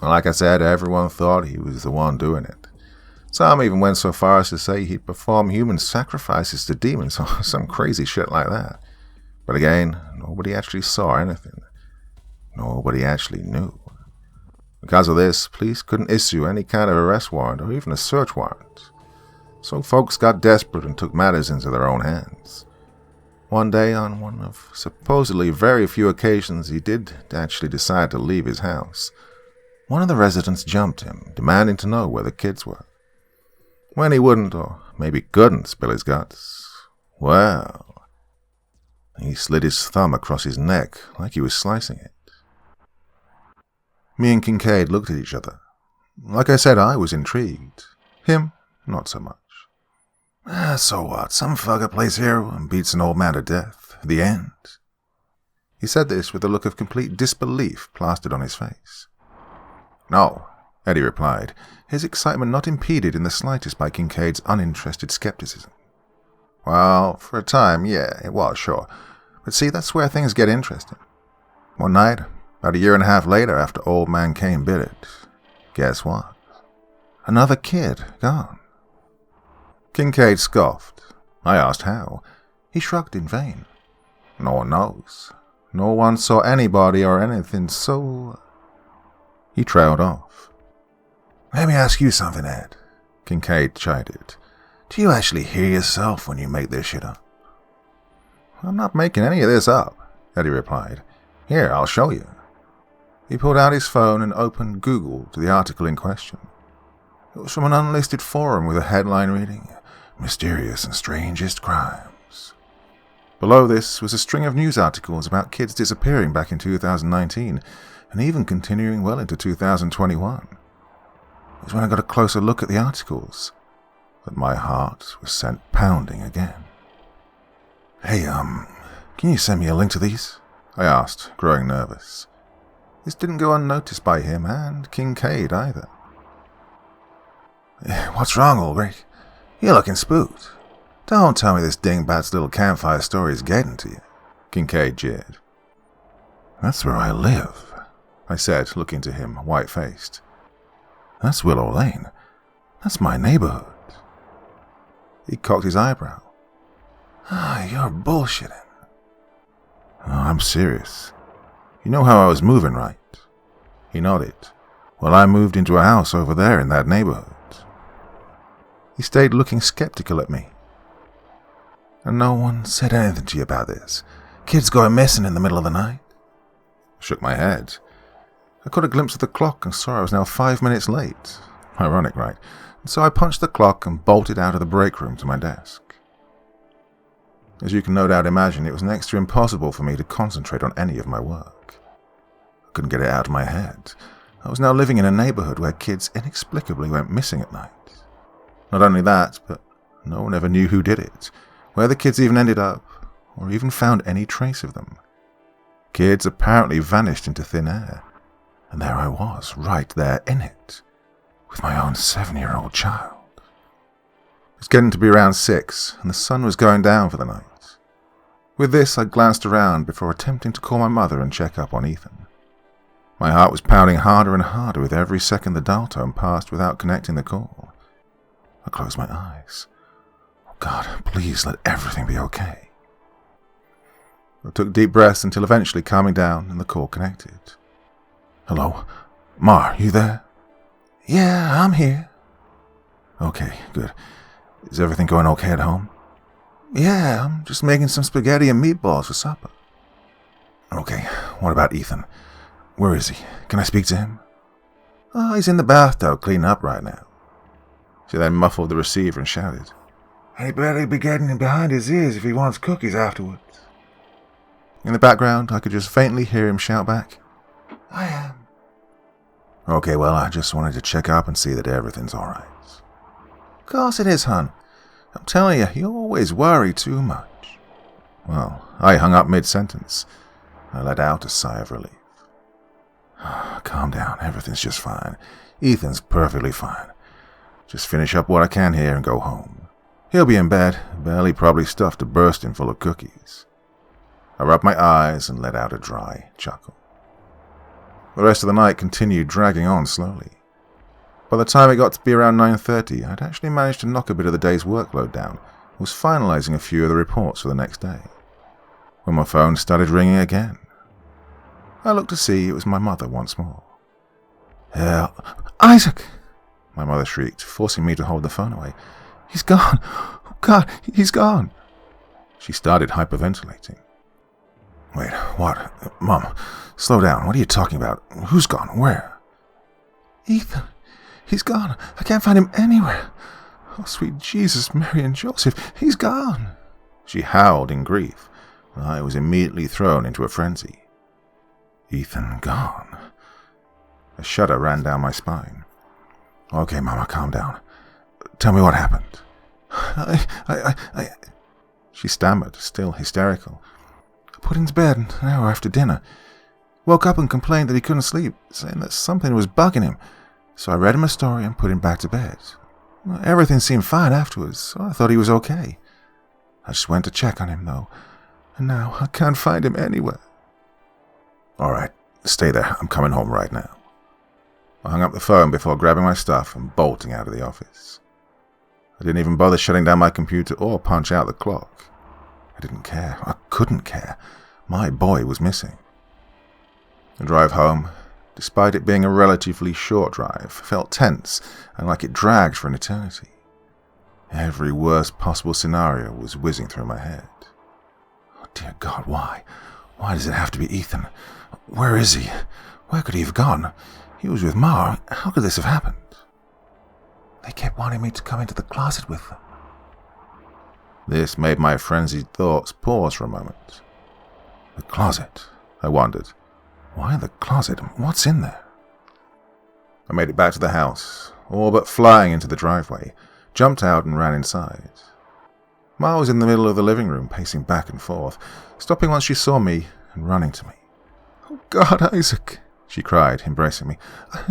Like I said, everyone thought he was the one doing it. Some even went so far as to say he'd perform human sacrifices to demons or some crazy shit like that. But again, nobody actually saw anything. Nobody actually knew. Because of this, police couldn't issue any kind of arrest warrant or even a search warrant. So folks got desperate and took matters into their own hands. One day, on one of supposedly very few occasions he did actually decide to leave his house, one of the residents jumped him, demanding to know where the kids were. When he wouldn't, or maybe couldn't, spill his guts, well, he slid his thumb across his neck like he was slicing it. Me and Kincaid looked at each other. Like I said, I was intrigued. Him, not so much. So what? Some fucker plays hero and beats an old man to death. The end. He said this with a look of complete disbelief plastered on his face. No, Eddie replied, his excitement not impeded in the slightest by Kincaid's uninterested skepticism. Well, for a time, yeah, it was, sure. But see, that's where things get interesting. One night, about 1.5 years later after old man Caine bit it, guess what? Another kid gone. Kincaid scoffed. I asked how. He shrugged in vain. No one knows. No one saw anybody or anything, so... He trailed off. Let me ask you something, Ed, Kincaid chided. Do you actually hear yourself when you make this shit up? I'm not making any of this up, Eddie replied. Here, I'll show you. He pulled out his phone and opened Google to the article in question. It was from an unlisted forum with a headline reading, Mysterious and Strangest Crimes. Below this was a string of news articles about kids disappearing back in 2019, and even continuing well into 2021. It was when I got a closer look at the articles that my heart was sent pounding again. Hey, can you send me a link to these? I asked, growing nervous. This didn't go unnoticed by him and Kincaid either. What's wrong, Ulrich? You're looking spooked. Don't tell me this dingbat's little campfire story is getting to you, Kincaid jeered. That's where I live, I said, looking to him, white-faced. That's Willow Lane. That's my neighborhood. He cocked his eyebrow. You're bullshitting. Oh, I'm serious. You know how I was moving, right? He nodded. Well, I moved into a house over there in that neighborhood. He stayed looking skeptical at me. And no one said anything to you about this? Kids going missing in the middle of the night? I shook my head. I caught a glimpse of the clock and saw I was now 5 minutes late. Ironic, right? And so I punched the clock and bolted out of the break room to my desk. As you can no doubt imagine, it was next to impossible for me to concentrate on any of my work. I couldn't get it out of my head. I was now living in a neighborhood where kids inexplicably went missing at night. Not only that, but no one ever knew who did it, where the kids even ended up, or even found any trace of them. Kids apparently vanished into thin air, and there I was, right there in it, with my own 7-year-old child. It was getting to be around 6, and the sun was going down for the night. With this, I glanced around before attempting to call my mother and check up on Ethan. My heart was pounding harder and harder with every second the dial tone passed without connecting the call. I closed my eyes. Oh God, please let everything be okay. I took deep breaths until eventually calming down and the call connected. Hello? Ma, you there? Yeah, I'm here. Okay, good. Is everything going okay at home? Yeah, I'm just making some spaghetti and meatballs for supper. Okay, what about Ethan? Where is he? Can I speak to him? Oh, he's in the bathtub cleaning up right now. She then muffled the receiver and shouted, And he better be getting him behind his ears if he wants cookies afterwards. In the background, I could just faintly hear him shout back, I am. Okay, well, I just wanted to check up and see that everything's alright. Of course it is, hon. I'm telling you, you always worry too much. Well, I hung up mid-sentence. I let out a sigh of relief. Calm down, everything's just fine. Ethan's perfectly fine. Just finish up what I can here and go home. He'll be in bed, belly probably stuffed to bursting full of cookies. I rubbed my eyes and let out a dry chuckle. The rest of the night continued dragging on slowly. By the time it got to be around 9:30, I'd actually managed to knock a bit of the day's workload down and was finalizing a few of the reports for the next day, when my phone started ringing again. I looked to see it was my mother once more. Isaac! My mother shrieked, forcing me to hold the phone away. He's gone! Oh God, he's gone! She started hyperventilating. Wait, what? Mom, slow down. What are you talking about? Who's gone? Where? Ethan. He's gone. I can't find him anywhere. Oh, sweet Jesus, Mary and Joseph. He's gone. She howled in grief, and I was immediately thrown into a frenzy. Ethan gone. A shudder ran down my spine. Okay, Mama, calm down. Tell me what happened. She stammered, still hysterical. I put him to bed an hour after dinner. Woke up and complained that he couldn't sleep, saying that something was bugging him. So I read him a story and put him back to bed. Everything seemed fine afterwards, so I thought he was okay. I just went to check on him, though, and now I can't find him anywhere. All right, stay there. I'm coming home right now. I hung up the phone before grabbing my stuff and bolting out of the office. I didn't even bother shutting down my computer or punch out the clock. I didn't care. I couldn't care. My boy was missing. The drive home, despite it being a relatively short drive, felt tense and like it dragged for an eternity. Every worst possible scenario was whizzing through my head. Oh, dear God, why? Why does it have to be Ethan? Where is he? Where could he have gone? He was with Ma. How could this have happened? They kept wanting me to come into the closet with them. This made my frenzied thoughts pause for a moment. The closet, I wondered. Why the closet? What's in there? I made it back to the house, all but flying into the driveway, jumped out and ran inside. Ma was in the middle of the living room, pacing back and forth, stopping once she saw me and running to me. Oh God, Isaac, she cried, embracing me. I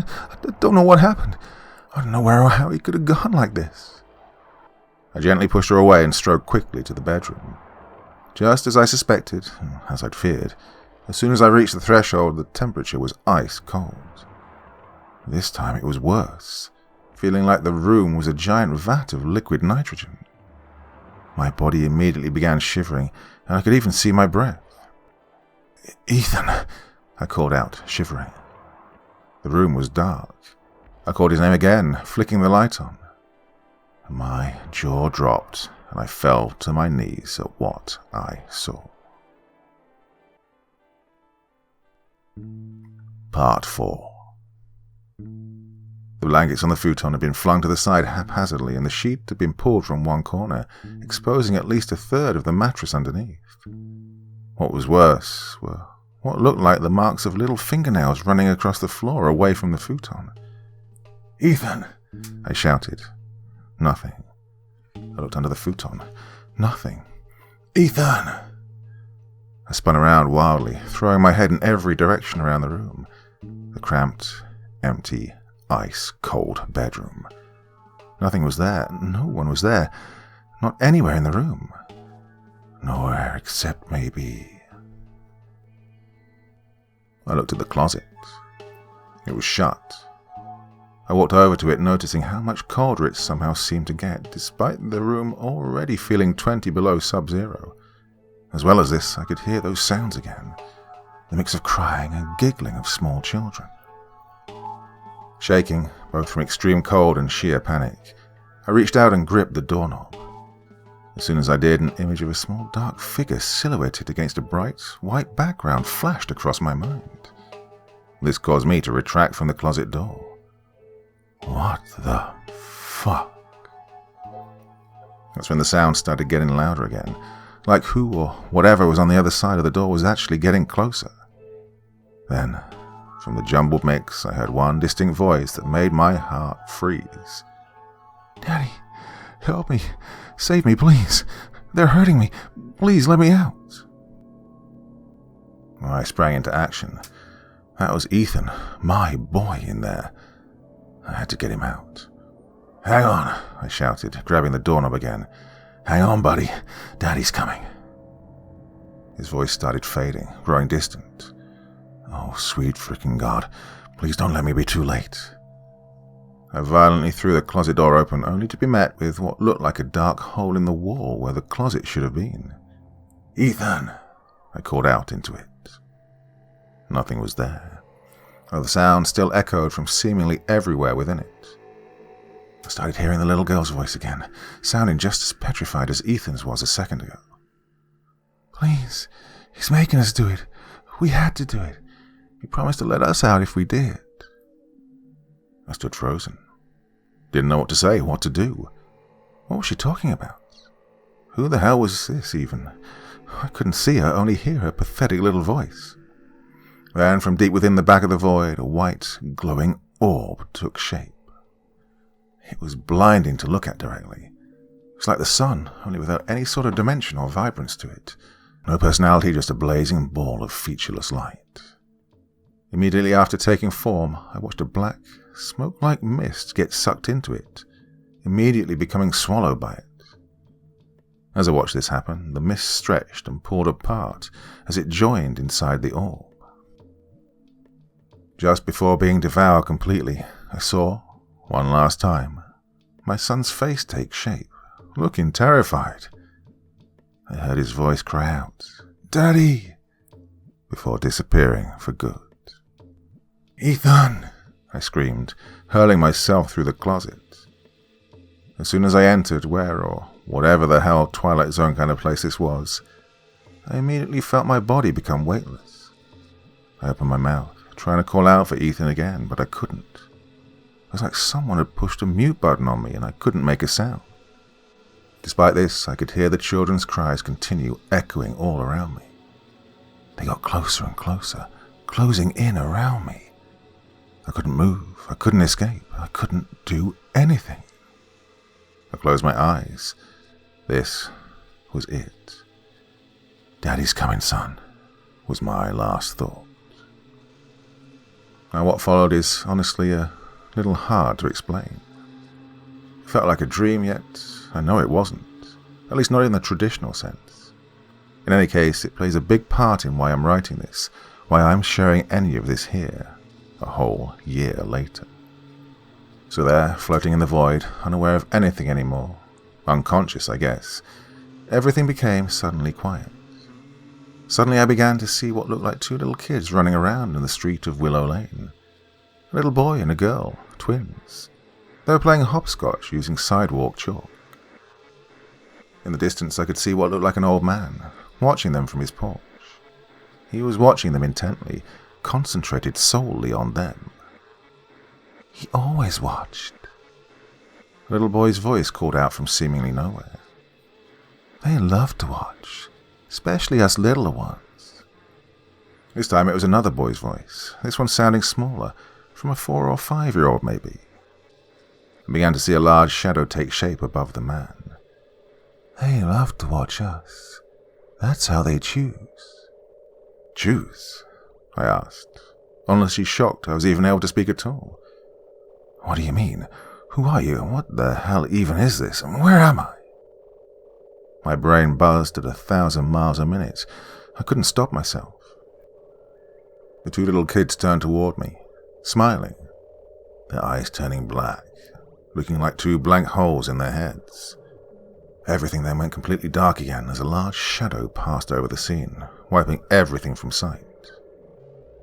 don't know what happened. I don't know where or how he could have gone like this. I gently pushed her away and strode quickly to the bedroom. Just as I suspected, as I'd feared, as soon as I reached the threshold, the temperature was ice cold. This time it was worse, feeling like the room was a giant vat of liquid nitrogen. My body immediately began shivering, and I could even see my breath. Ethan, I called out, shivering. The room was dark. I called his name again, flicking the light on. My jaw dropped, and I fell to my knees at what I saw. Part 4. The blankets on the futon had been flung to the side haphazardly, and the sheet had been pulled from one corner, exposing at least a third of the mattress underneath. What was worse were what looked like the marks of little fingernails running across the floor away from the futon. Ethan! I shouted. Nothing. I looked under the futon. Nothing. Ethan! I spun around wildly, throwing my head in every direction around the room. The cramped, empty, ice-cold bedroom. Nothing was there. No one was there. Not anywhere in the room. Nowhere except maybe... I looked at the closet. It was shut. I walked over to it, noticing how much colder it somehow seemed to get, despite the room already feeling 20 below sub-zero. As well as this, I could hear those sounds again, the mix of crying and giggling of small children. Shaking, both from extreme cold and sheer panic, I reached out and gripped the doorknob. As soon as I did, an image of a small dark figure silhouetted against a bright, white background flashed across my mind. This caused me to retract from the closet door. What the fuck? That's when the sound started getting louder again, like who or whatever was on the other side of the door was actually getting closer. Then, from the jumbled mix, I heard one distinct voice that made my heart freeze. Daddy, help me. Save me, please. They're hurting me. Please let me out. I sprang into action. That was Ethan, my boy, in there. I had to get him out. Hang on, I shouted, grabbing the doorknob again. Hang on, buddy. Daddy's coming. His voice started fading, growing distant. Oh, sweet freaking God. Please don't let me be too late. I violently threw the closet door open, only to be met with what looked like a dark hole in the wall where the closet should have been. Ethan! I called out into it. Nothing was there, though the sound still echoed from seemingly everywhere within it. I started hearing the little girl's voice again, sounding just as petrified as Ethan's was a second ago. Please, he's making us do it. We had to do it. He promised to let us out if we did. I stood frozen. Didn't know what to say, what to do. What was she talking about? Who the hell was this, even? I couldn't see her, only hear her pathetic little voice. Then, from deep within the back of the void, a white, glowing orb took shape. It was blinding to look at directly. It was like the sun, only without any sort of dimension or vibrance to it. No personality, just a blazing ball of featureless light. Immediately after taking form, I watched a black, smoke-like mist get sucked into it, immediately becoming swallowed by it. As I watched this happen, the mist stretched and pulled apart as it joined inside the orb. Just before being devoured completely, I saw, one last time, my son's face take shape, looking terrified. I heard his voice cry out, "Daddy!" before disappearing for good. "Ethan!" I screamed, hurling myself through the closet. As soon as I entered where or whatever the hell Twilight Zone kind of place this was, I immediately felt my body become weightless. I opened my mouth, trying to call out for Ethan again, but I couldn't. It was like someone had pushed a mute button on me and I couldn't make a sound. Despite this, I could hear the children's cries continue echoing all around me. They got closer and closer, closing in around me. I couldn't move, I couldn't escape, I couldn't do anything. I closed my eyes. This was it. "Daddy's coming, son," was my last thought. Now what followed is honestly a little hard to explain. It felt like a dream, yet I know it wasn't, at least not in the traditional sense. In any case, it plays a big part in why I'm writing this, why I'm sharing any of this here, a whole year later. So there, floating in the void, unaware of anything anymore, unconscious, I guess, everything became suddenly quiet. Suddenly I began to see what looked like two little kids running around in the street of Willow Lane. A little boy and a girl, twins. They were playing hopscotch using sidewalk chalk. In the distance I could see what looked like an old man, watching them from his porch. He was watching them intently, concentrated solely on them. He always watched. The little boy's voice called out from seemingly nowhere. They love to watch, especially us littler ones. This time it was another boy's voice, this one sounding smaller, from a 4 or 5-year-old maybe. I began to see a large shadow take shape above the man. They love to watch us. That's how they choose. Choose? I asked, honestly shocked I was even able to speak at all. What do you mean? Who are you? What the hell even is this? And where am I? My brain buzzed at 1,000 miles a minute. I couldn't stop myself. The two little kids turned toward me. smiling, their eyes turning black, looking like two blank holes in their heads. Everything then went completely dark again as a large shadow passed over the scene, wiping everything from sight.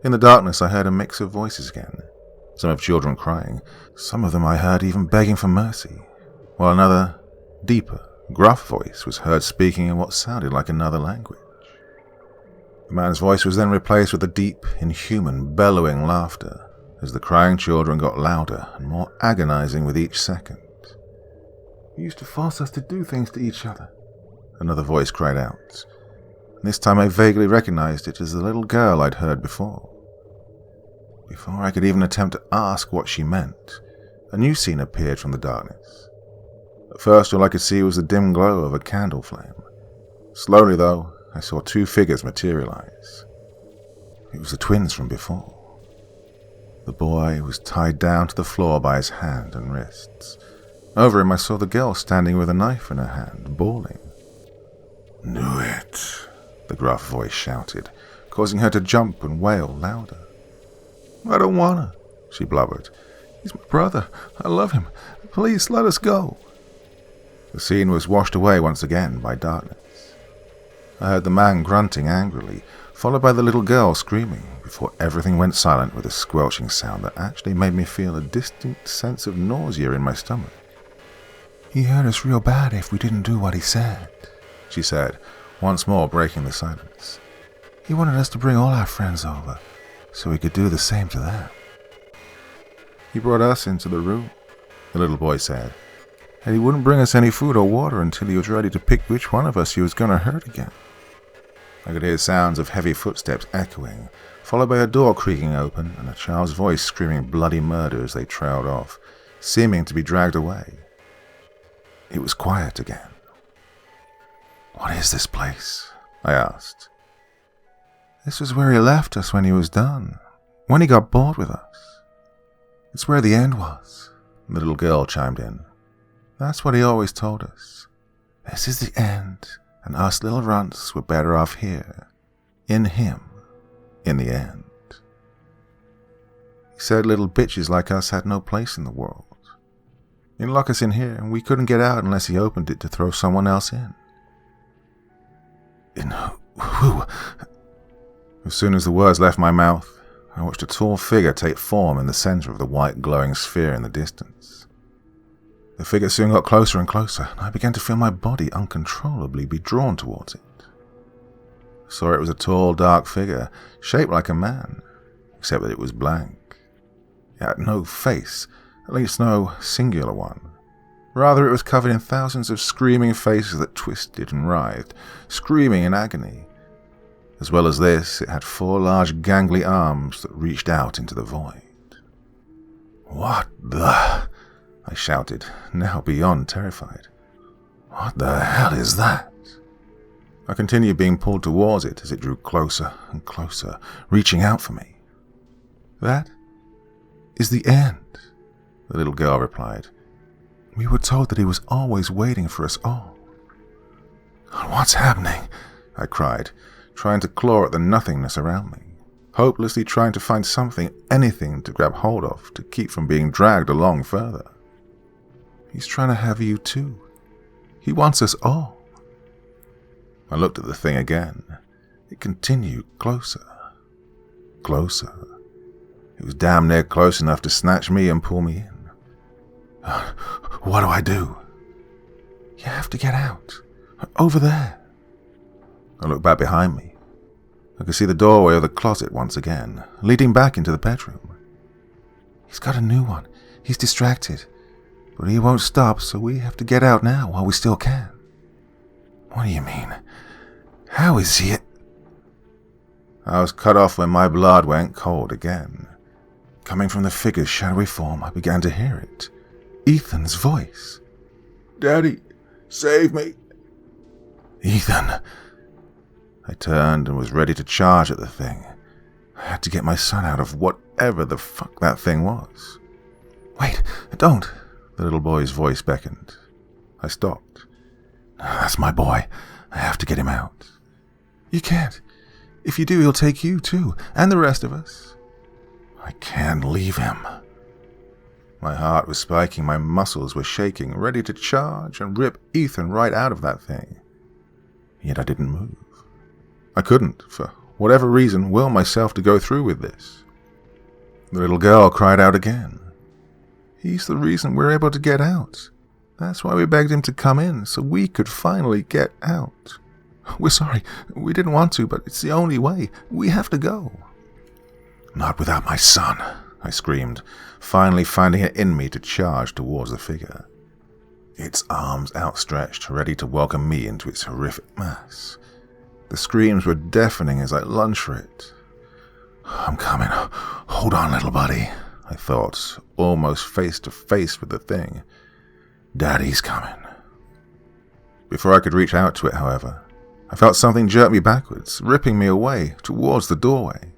In the darkness I heard a mix of voices again, some of children crying, some of them I heard even begging for mercy, while another, deeper, gruff voice was heard speaking in what sounded like another language. The man's voice was then replaced with a deep, inhuman, bellowing laughter as the crying children got louder and more agonizing with each second. "He used to force us to do things to each other," another voice cried out. And this time I vaguely recognized it as the little girl I'd heard before. Before I could even attempt to ask what she meant, a new scene appeared from the darkness. At first all I could see was the dim glow of a candle flame. Slowly, though, I saw two figures materialize. It was the twins from before. The boy was tied down to the floor by his hand and wrists. Over him I saw the girl standing with a knife in her hand, bawling. "Knew it," the gruff voice shouted, causing her to jump and wail louder. "I don't wanna," she blubbered. "He's my brother. I love him. Please let us go." The scene was washed away once again by darkness. I heard the man grunting angrily, followed by the little girl screaming, before everything went silent with a squelching sound that actually made me feel a distinct sense of nausea in my stomach. "He hurt us real bad if we didn't do what he said," she said, once more breaking the silence. "He wanted us to bring all our friends over, so we could do the same to them." "He brought us into the room," the little boy said, "and he wouldn't bring us any food or water until he was ready to pick which one of us he was going to hurt again." I could hear sounds of heavy footsteps echoing, followed by a door creaking open and a child's voice screaming bloody murder as they trailed off, seeming to be dragged away. It was quiet again. "What is this place?" I asked. "This was where he left us when he was done, when he got bored with us. It's where the end was," the little girl chimed in. "That's what he always told us. This is the end, and us little runts were better off here, in him, in the end. He said little bitches like us had no place in the world. He'd lock us in here, and we couldn't get out unless he opened it to throw someone else in." "In who?" As soon as the words left my mouth, I watched a tall figure take form in the center of the white glowing sphere in the distance. The figure soon got closer and closer, and I began to feel my body uncontrollably be drawn towards it. I saw it was a tall, dark figure, shaped like a man, except that it was blank. It had no face, at least no singular one. Rather, it was covered in thousands of screaming faces that twisted and writhed, screaming in agony. As well as this, it had 4 large gangly arms that reached out into the void. "What the?" I shouted, now beyond terrified. "What the hell is that?" I continued being pulled towards it as it drew closer and closer, reaching out for me. "That is the end," the little girl replied. "We were told that he was always waiting for us all." "What's happening?" I cried, trying to claw at the nothingness around me, hopelessly trying to find something, anything to grab hold of to keep from being dragged along further. "He's trying to have you too. He wants us all." I looked at the thing again. It continued closer. Closer. It was damn near close enough to snatch me and pull me in. "What do I do?" "You have to get out. Over there." I looked back behind me. I could see the doorway of the closet once again, leading back into the bedroom. "He's got a new one. He's distracted. But he won't stop, so we have to get out now while we still can." "What do you mean? How is he?" I was cut off when my blood went cold again. Coming from the figure's shadowy form, I began to hear it. Ethan's voice. "Daddy, save me." "Ethan." I turned and was ready to charge at the thing. I had to get my son out of whatever the fuck that thing was. "Wait, don't," the little boy's voice beckoned. I stopped. "That's my boy. I have to get him out." "You can't. If you do, he'll take you too, and the rest of us." I can't leave him. My heart was spiking, my muscles were shaking, ready to charge and rip Ethan right out of that thing. Yet I didn't move. I couldn't, for whatever reason, will myself to go through with this. The little girl cried out again. He's the reason we're able to get out. That's why we begged him to come in, so we could finally get out. We're sorry, we didn't want to, but it's the only way. We have to go. Not without my son, I screamed, finally finding it in me to charge towards the figure. Its arms outstretched, ready to welcome me into its horrific mass. The screams were deafening as I lunged for it. I'm coming. Hold on, little buddy, I thought, almost face to face with the thing. Daddy's coming. Before I could reach out to it, however, I felt something jerk me backwards, ripping me away towards the doorway.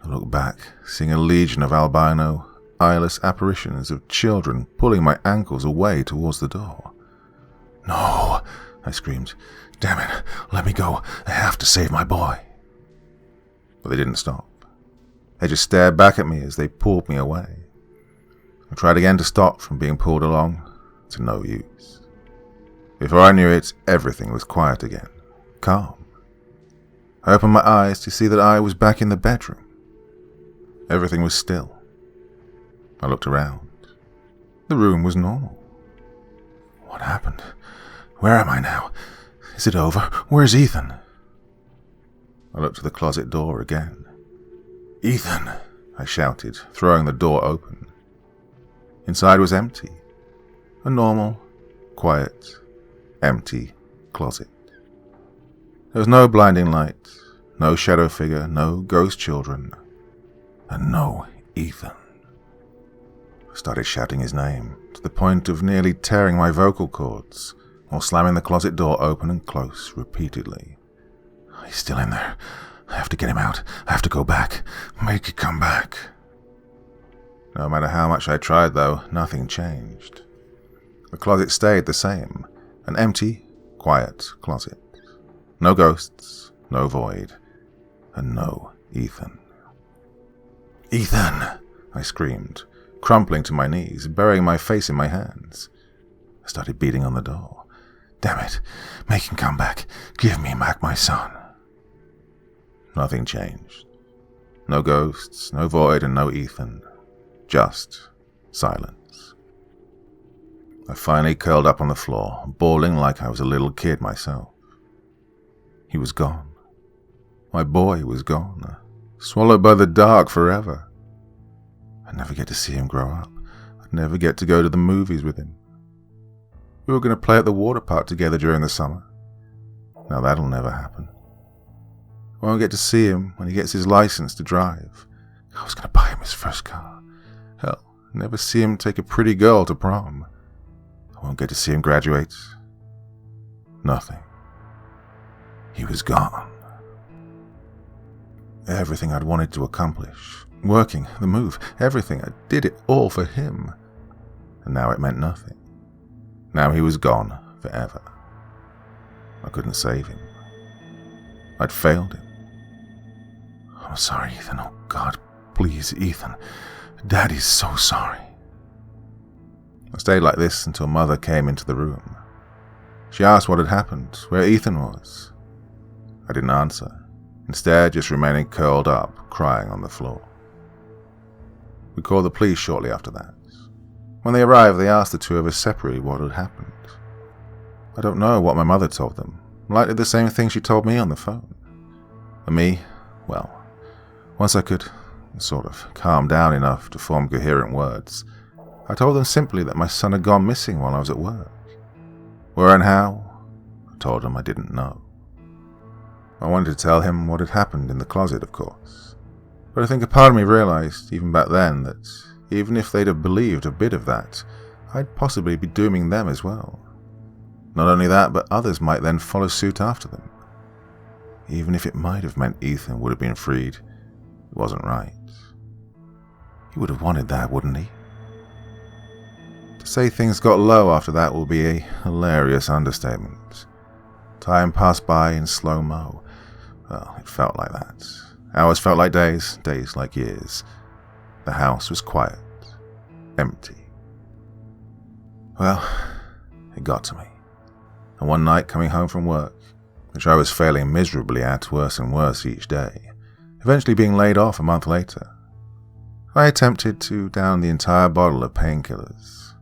I looked back, seeing a legion of albino, eyeless apparitions of children pulling my ankles away towards the door. No, I screamed. Damn it, let me go. I have to save my boy. But they didn't stop. They just stared back at me as they pulled me away. I tried again to stop from being pulled along, to no use. Before I knew it, everything was quiet again, calm. I opened my eyes to see that I was back in the bedroom. Everything was still. I looked around. The room was normal. What happened? Where am I now? Is it over? Where's Ethan? I looked to the closet door again. Ethan, I shouted, throwing the door open. Inside was empty. A normal, quiet, empty closet. There was no blinding light, no shadow figure, no ghost children, and no Ethan. I started shouting his name, to the point of nearly tearing my vocal cords, while slamming the closet door open and close repeatedly. He's still in there. I have to get him out. I have to go back. Make it come back. No matter how much I tried, though, nothing changed. The closet stayed the same, an empty, quiet closet. No ghosts, no void, and no Ethan. Ethan! I screamed, crumpling to my knees, burying my face in my hands. I started beating on the door. Damn it, make him come back. Give me back my son. Nothing changed. No ghosts, no void, and no Ethan. Just silence. I finally curled up on the floor, bawling like I was a little kid myself. He was gone. My boy was gone, swallowed by the dark forever. I'd never get to see him grow up. I'd never get to go to the movies with him. We were going to play at the water park together during the summer. Now that'll never happen. I won't get to see him when he gets his license to drive. I was going to buy him his first car. Hell, never see him take a pretty girl to prom. I won't get to see him graduate. Nothing. He was gone. Everything I'd wanted to accomplish, working, the move, everything, I did it all for him. And now it meant nothing. Now he was gone forever. I couldn't save him. I'd failed him. I'm sorry, Ethan. Oh, God, please, Ethan. Daddy's so sorry. I stayed like this until Mother came into the room. She asked what had happened, where Ethan was. I didn't answer, instead just remaining curled up, crying on the floor. We called the police shortly after that. When they arrived, they asked the two of us separately what had happened. I don't know what my mother told them, likely the same thing she told me on the phone. And me, well, once I could sort of calm down enough to form coherent words, I told them simply that my son had gone missing while I was at work. Where and how, I told him I didn't know. I wanted to tell him what had happened in the closet, of course. But I think a part of me realized, even back then, that even if they'd have believed a bit of that, I'd possibly be dooming them as well. Not only that, but others might then follow suit after them. Even if it might have meant Ethan would have been freed, it wasn't right. He would have wanted that, wouldn't he? To say things got low after that will be a hilarious understatement. Time passed by in slow-mo. Well, it felt like that. Hours felt like days, days like years. The house was quiet, empty. Well, it got to me. And one night coming home from work, which I was failing miserably at worse and worse each day, eventually being laid off a month later, I attempted to down the entire bottle of painkillers.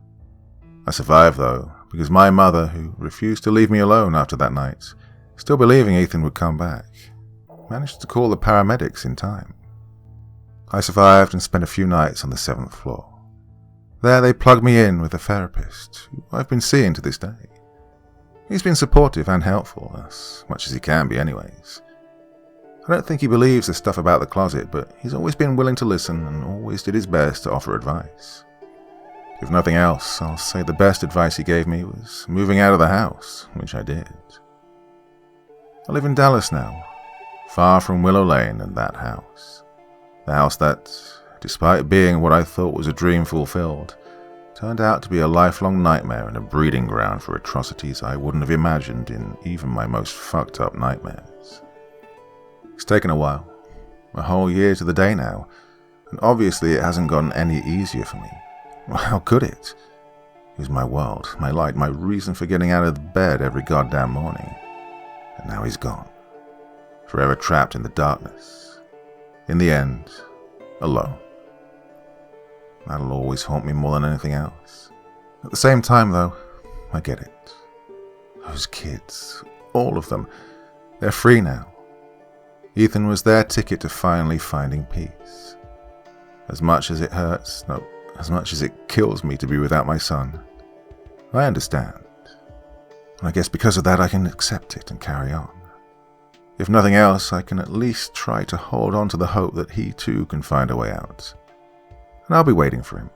I survived though, because my mother, who refused to leave me alone after that night, still believing Ethan would come back, managed to call the paramedics in time. I survived and spent a few nights on the 7th floor. There they plugged me in with a therapist, who I've been seeing to this day. He's been supportive and helpful, as much as he can be anyways. I don't think he believes the stuff about the closet, but he's always been willing to listen and always did his best to offer advice. If nothing else, I'll say the best advice he gave me was moving out of the house, which I did. I live in Dallas now, far from Willow Lane and that house. The house that, despite being what I thought was a dream fulfilled, turned out to be a lifelong nightmare and a breeding ground for atrocities I wouldn't have imagined in even my most fucked up nightmares. It's taken a while, a whole year to the day now, and obviously it hasn't gotten any easier for me. Well, how could it? He was my world, my light, my reason for getting out of bed every goddamn morning. And now he's gone, forever trapped in the darkness. In the end, alone. That'll always haunt me more than anything else. At the same time, though, I get it. Those kids, all of them, they're free now. Ethan was their ticket to finally finding peace. As much as it hurts, no, as much as it kills me to be without my son, I understand. And I guess because of that I can accept it and carry on. If nothing else, I can at least try to hold on to the hope that he too can find a way out. And I'll be waiting for him,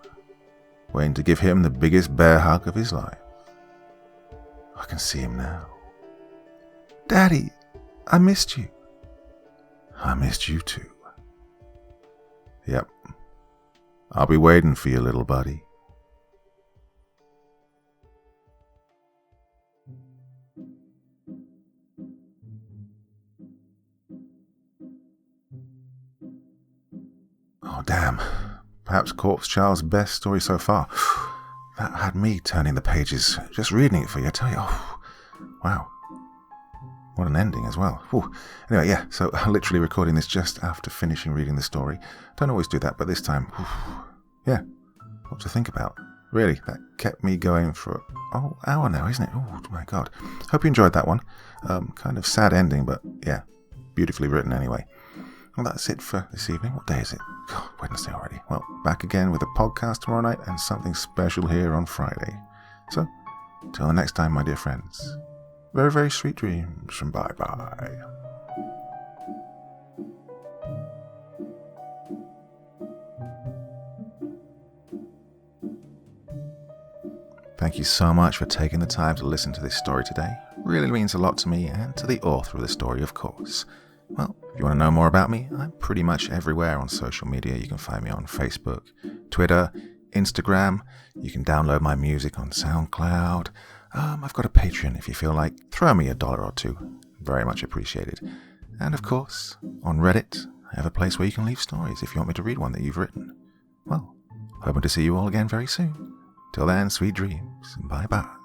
waiting to give him the biggest bear hug of his life. I can see him now. Daddy, I missed you. I missed you too. Yep. I'll be waiting for you, little buddy. Oh, damn. Perhaps Corpse Child's best story so far. That had me turning the pages, just reading it for you, I tell you. Oh, wow. What an ending as well. Whew. Anyway, yeah, so I'm literally recording this just after finishing reading the story. Don't always do that, but this time, yeah, what to think about. Really, that kept me going for a whole hour now, isn't it? Oh, my God. Hope you enjoyed that one. Kind of sad ending, but yeah, beautifully written anyway. Well, that's it for this evening. What day is it? God, Wednesday already. Well, back again with a podcast tomorrow night and something special here on Friday. So, till the next time, my dear friends. Very, very sweet dreams and bye-bye. Thank you so much for taking the time to listen to this story today. It really means a lot to me and to the author of the story, of course. Well, if you want to know more about me, I'm pretty much everywhere on social media. You can find me on Facebook, Twitter, Instagram. You can download my music on SoundCloud. I've got a Patreon if you feel like. Throw me $1 or $2. Very much appreciated. And of course, on Reddit, I have a place where you can leave stories if you want me to read one that you've written. Well, hoping to see you all again very soon. Till then, sweet dreams. Bye-bye.